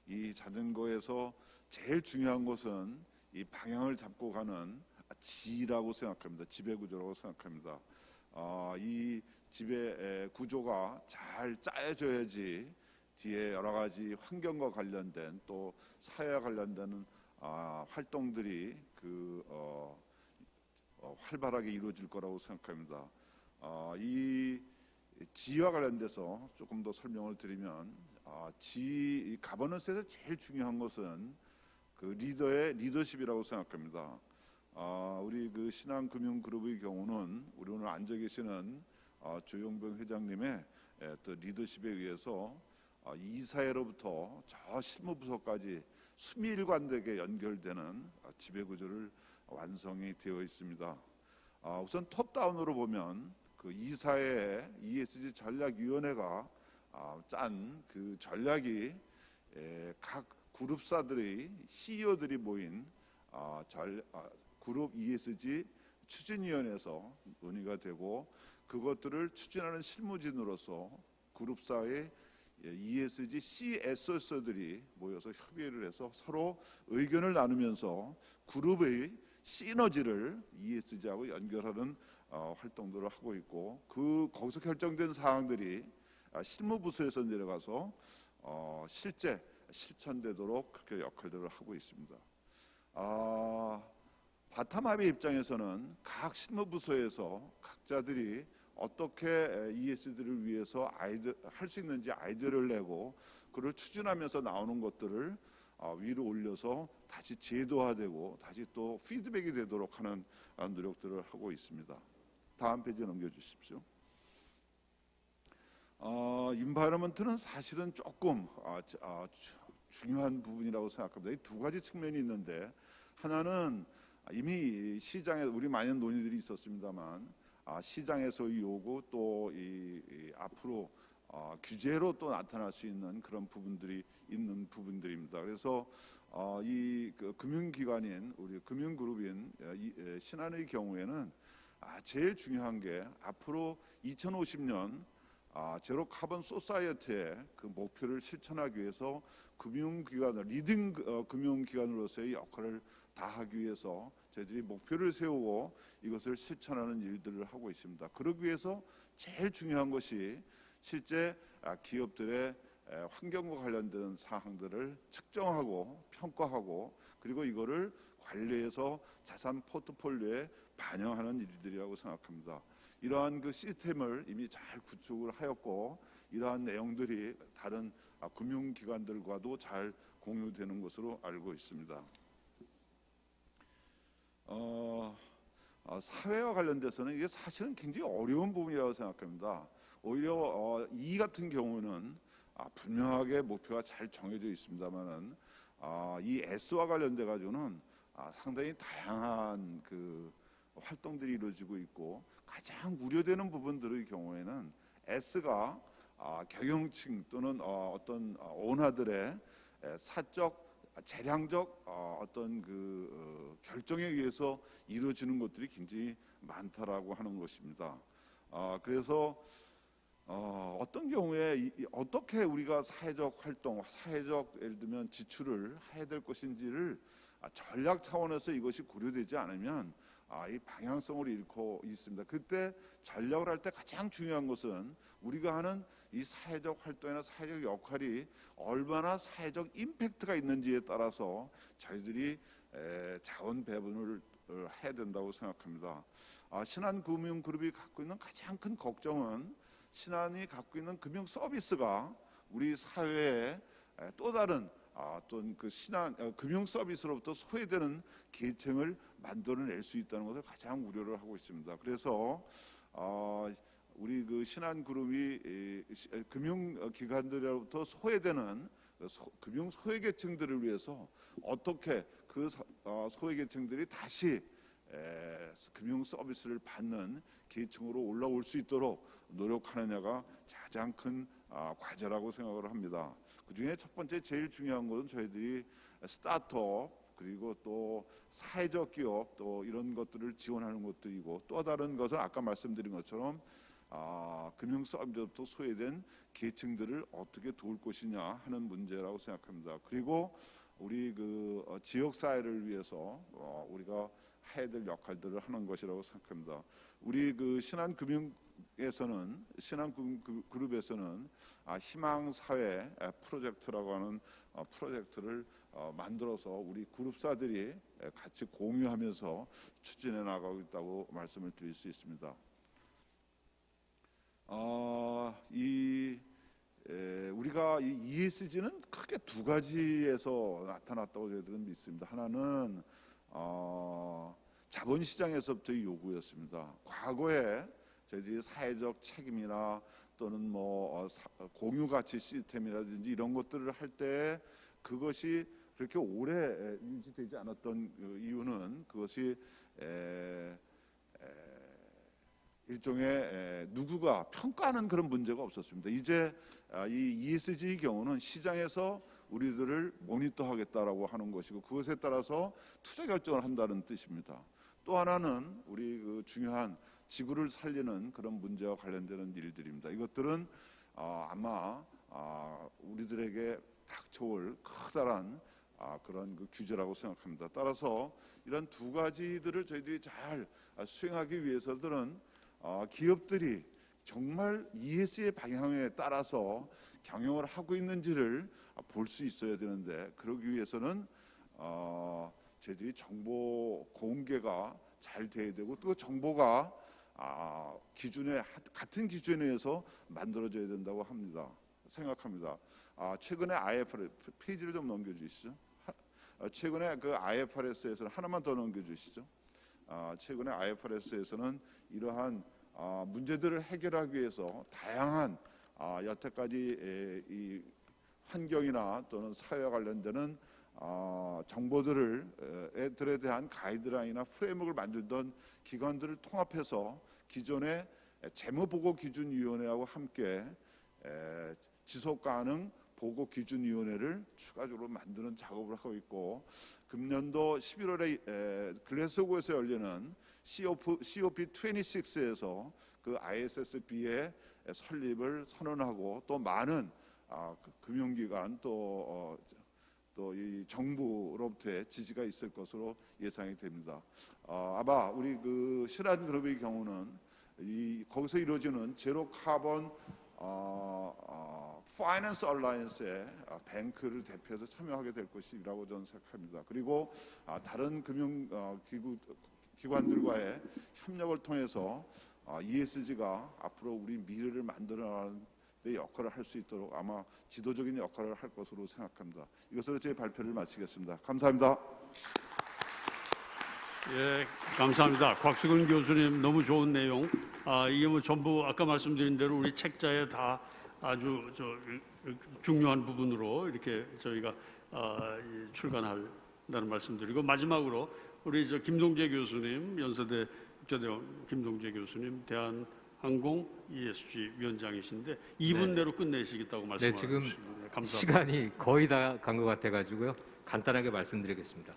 이 자전거에서 제일 중요한 것은 이 방향을 잡고 가는 지라고 생각합니다. 지배구조라고 생각합니다. 이 지배구조가 잘 짜여져야지 뒤에 여러 가지 환경과 관련된 또 사회와 관련된 활동들이 활발하게 이루어질 거라고 생각합니다. 이 지와 관련돼서 조금 더 설명을 드리면 가버넌스에서 제일 중요한 것은 그 리더의 리더십이라고 생각합니다. 우리 그 신한금융그룹의 경우는 우리 오늘 앉아 계시는 조용병 회장님의 또 리더십에 의해서 이사회로부터 저 실무부서까지 수미일관되게 연결되는 지배구조를 완성이 되어 있습니다. 우선 톱다운으로 보면 그 이사회 ESG 전략위원회가 짠 그 전략이 각 그룹사들의 CEO들이 모인 그룹 ESG 추진위원회에서 논의가 되고 그것들을 추진하는 실무진으로서 그룹사의 ESG CSO들이 모여서 협의를 해서 서로 의견을 나누면서 그룹의 시너지를 ESG하고 연결하는 활동들을 하고 있고 거기서 결정된 사항들이 실무부서에서 내려가서 실제 실천되도록 그렇게 역할들을 하고 있습니다. 바텀업의 입장에서는 각 실무부서에서 각자들이 어떻게 ESG를 위해서 할 수 있는지 아이디어를 내고 그를 추진하면서 나오는 것들을 위로 올려서 다시 제도화되고 다시 또 피드백이 되도록 하는 노력들을 하고 있습니다. 다음 페이지 넘겨주십시오. 인바이러먼트는 사실은 조금 중요한 부분이라고 생각합니다. 이 두 가지 측면이 있는데, 하나는 이미 시장에 우리 많은 논의들이 있었습니다만 시장에서의 요구 또 앞으로 규제로 또 나타날 수 있는 그런 부분들이 있는 부분들입니다. 그래서 이 금융기관인 우리 금융그룹인 신한의 경우에는 제일 중요한 게 앞으로 2050년 제로 카본 소사이어티의 그 목표를 실천하기 위해서 금융기관을 리딩 금융기관으로서의 역할을 다하기 위해서 저희들이 목표를 세우고 이것을 실천하는 일들을 하고 있습니다. 그러기 위해서 제일 중요한 것이 실제 기업들의 환경과 관련된 사항들을 측정하고 평가하고 그리고 이거를 관리해서 자산 포트폴리오에 반영하는 일들이라고 생각합니다. 이러한 그 시스템을 이미 잘 구축을 하였고 이러한 내용들이 다른 금융기관들과도 잘 공유되는 것으로 알고 있습니다. 사회와 관련돼서는 이게 사실은 굉장히 어려운 부분이라고 생각합니다. 오히려 이 같은 경우는 분명하게 목표가 잘 정해져 있습니다만은 이 S와 관련돼 가지고는 상당히 다양한 그 활동들이 이루어지고 있고 가장 우려되는 부분들의 경우에는 S가 경영층 또는 어떤 오너들의 사적 재량적 어떤 그 결정에 의해서 이루어지는 것들이 굉장히 많다라고 하는 것입니다. 그래서 어떤 경우에 어떻게 우리가 사회적 활동, 사회적 예를 들면 지출을 해야 될 것인지를 전략 차원에서 이것이 고려되지 않으면 이 방향성을 잃고 있습니다. 그때 전략을 할 때 가장 중요한 것은 우리가 하는 이 사회적 활동이나 사회적 역할이 얼마나 사회적 임팩트가 있는지에 따라서 저희들이 자원 배분을 해야 된다고 생각합니다. 신한금융그룹이 갖고 있는 가장 큰 걱정은 신한이 갖고 있는 금융 서비스가 우리 사회에 또 다른 어떤 그 신한 금융 서비스로부터 소외되는 계층을 만들어낼 수 있다는 것을 가장 우려를 하고 있습니다. 그래서 우리 그 신한그룹이 금융기관들로부터 소외되는 금융 소외계층들을 위해서 어떻게 그 소외계층들이 다시 금융 서비스를 받는 계층으로 올라올 수 있도록 노력하느냐가 가장 큰 과제라고 생각을 합니다. 그중에 첫 번째 제일 중요한 것은 저희들이 스타트업 그리고 또 사회적 기업 또 이런 것들을 지원하는 것들이고 또 다른 것은 아까 말씀드린 것처럼 금융 서비스부터 소외된 계층들을 어떻게 도울 것이냐 하는 문제라고 생각합니다. 그리고 우리 그 지역 사회를 위해서 우리가 해야 될 역할들을 하는 것이라고 생각합니다. 우리 그 신한금융에서는 신한그룹에서는 희망 사회 프로젝트라고 하는 프로젝트를 만들어서 우리 그룹사들이 같이 공유하면서 추진해 나가고 있다고 말씀을 드릴 수 있습니다. 우리가 이 ESG는 크게 두 가지에서 나타났다고 저희들은 믿습니다. 하나는 자본시장에서부터의 요구였습니다. 과거에 저희들이 사회적 책임이나 또는 뭐 공유가치 시스템이라든지 이런 것들을 할 때 그것이 그렇게 오래 유지되지 않았던 이유는 그것이 일종의 누구가 평가하는 그런 문제가 없었습니다. 이제 이 ESG의 경우는 시장에서 우리들을 모니터하겠다라고 하는 것이고 그것에 따라서 투자 결정을 한다는 뜻입니다. 또 하나는 우리 그 중요한 지구를 살리는 그런 문제와 관련되는 일들입니다. 이것들은 아마 우리들에게 닥쳐올 커다란 그런 그 규제라고 생각합니다. 따라서 이런 두 가지들을 저희들이 잘 수행하기 위해서들은 기업들이 정말 ESG의 방향에 따라서 경영을 하고 있는지를 볼 수 있어야 되는데 그러기 위해서는 저희들이 정보 공개가 잘 돼야 되고 또 정보가 기준에 같은 기준에 의해서 만들어져야 된다고 합니다. 생각합니다. 최근에 IFRS 페이지를 좀 넘겨주시죠. 최근에 그 IFRS에서는 하나만 더 넘겨주시죠. 최근에 IFRS에서는 이러한 문제들을 해결하기 위해서 다양한 여태까지 이 환경이나 또는 사회와 관련되는 정보들에 대한 가이드라인이나 프레임워크를 만들던 기관들을 통합해서 기존의 재무보고기준위원회하고 함께 지속가능 보고기준위원회를 추가적으로 만드는 작업을 하고 있고, 금년도 11월에 글래스고에서 열리는 COP26에서 그 ISSB의 설립을 선언하고 또 많은 금융기관 또 이 정부로부터의 지지가 있을 것으로 예상이 됩니다. 아마 우리 그 신한그룹의 경우는 거기서 이루어지는 제로 카본 파이낸스 얼라이언스의 뱅크를 대표해서 참여하게 될 것이라고 저는 생각합니다. 그리고 다른 금융 기관들과의 협력을 통해서 ESG가 앞으로 우리 미래를 만들어가는 데 역할을 할 수 있도록 아마 지도적인 역할을 할 것으로 생각합니다. 이것으로 제 발표를 마치겠습니다. 감사합니다. 예, 감사합니다. 곽수근 교수님 너무 좋은 내용. 이게 뭐 전부 아까 말씀드린 대로 우리 책자에 다 아주 중요한 부분으로 이렇게 저희가 출간한다는 말씀드리고, 마지막으로 우리 김동재 교수님, 연세대 국제대학원 김동재 교수님, 대한항공 ESG 위원장이신데 2분 내로 끝내시겠다고 말씀하셨습니다. 지금 감사합니다. 시간이 거의 다 간 것 같아가지고요. 간단하게 말씀드리겠습니다.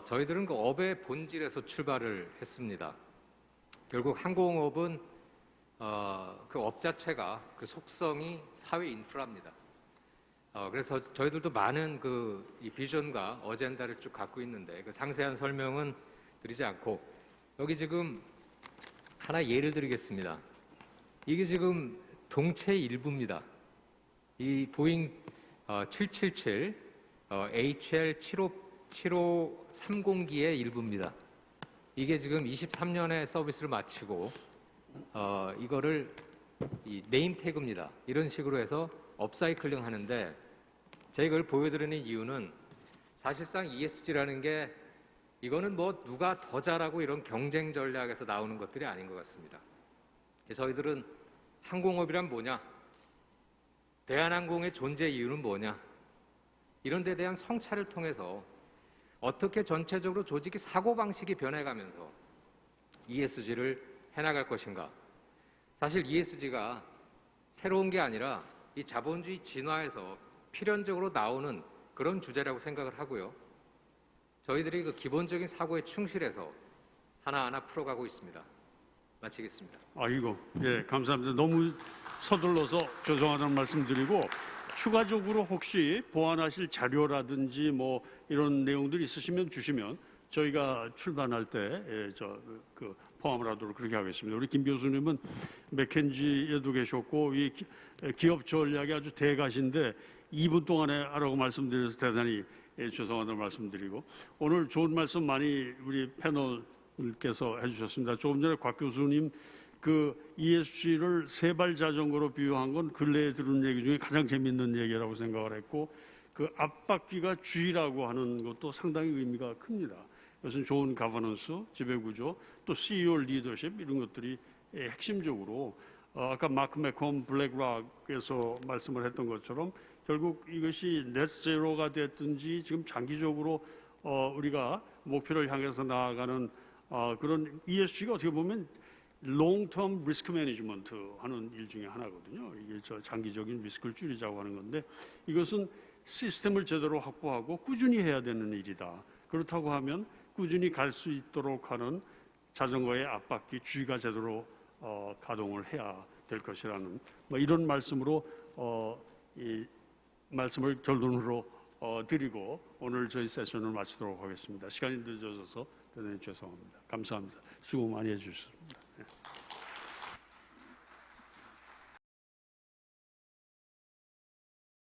저희들은 그 업의 본질에서 출발을 했습니다. 결국 항공업은 그 업 자체가 그 속성이 사회 인프라입니다. 그래서 저희들도 많은 이 비전과 어젠다를 쭉 갖고 있는데 그 상세한 설명은 드리지 않고, 여기 지금 하나 예를 드리겠습니다. 이게 지금 동체의 일부입니다. 이 보잉 777 HL 7530기의 일부입니다. 이게 지금 23년에 서비스를 마치고 이거를 이 네임 태그입니다. 이런 식으로 해서 업사이클링 하는데, 제가 이걸 보여드리는 이유는 사실상 ESG라는 게 이거는 뭐 누가 더 잘하고 이런 경쟁 전략에서 나오는 것들이 아닌 것 같습니다. 저희들은 항공업이란 뭐냐? 대한항공의 존재 이유는 뭐냐? 이런 데 대한 성찰을 통해서 어떻게 전체적으로 조직의 사고방식이 변해가면서 ESG를 해나갈 것인가. 사실 ESG가 새로운 게 아니라 이 자본주의 진화에서 필연적으로 나오는 그런 주제라고 생각을 하고요. 저희들이 그 기본적인 사고에 충실해서 하나하나 풀어가고 있습니다. 마치겠습니다. 예, 감사합니다. 너무 서둘러서 죄송하다는 말씀드리고, 추가적으로 혹시 보완하실 자료라든지 뭐 이런 내용들이 있으시면 주시면 저희가 출간할 때 포함을 하도록 그렇게 하겠습니다. 우리 김 교수님은 맥켄지에도 계셨고 이 기업 전략이 아주 대가신데 2분 동안에 하라고 말씀드려서 대단히 죄송하다는 말씀드리고, 오늘 좋은 말씀 많이 우리 패널께서 해주셨습니다. 조금 전에 곽 교수님 그 ESG를 세발 자전거로 비유한 건 근래에 들은 얘기 중에 가장 재밌는 얘기라고 생각을 했고, 그 앞바퀴가 G라고 하는 것도 상당히 의미가 큽니다. 이것은 좋은 가버넌스, 지배구조, 또 CEO 리더십 이런 것들이 핵심적으로 아까 마크 맥컴 블랙락에서 말씀을 했던 것처럼 결국 이것이 넷제로가 됐든지 지금 장기적으로 우리가 목표를 향해서 나아가는 그런 ESG가 어떻게 보면 롱텀 리스크 매니지먼트 하는 일 중에 하나거든요. 이게 장기적인 리스크를 줄이자고 하는 건데, 이것은 시스템을 제대로 확보하고 꾸준히 해야 되는 일이다. 그렇다고 하면 꾸준히 갈 수 있도록 하는 자전거의 앞바퀴 G가 제대로 가동을 해야 될 것이라는 이런 말씀으로 이 말씀을 결론으로 드리고 오늘 저희 세션을 마치도록 하겠습니다. 시간이 늦어져서 대단히 죄송합니다. 감사합니다. 수고 많이 해주셨습니다.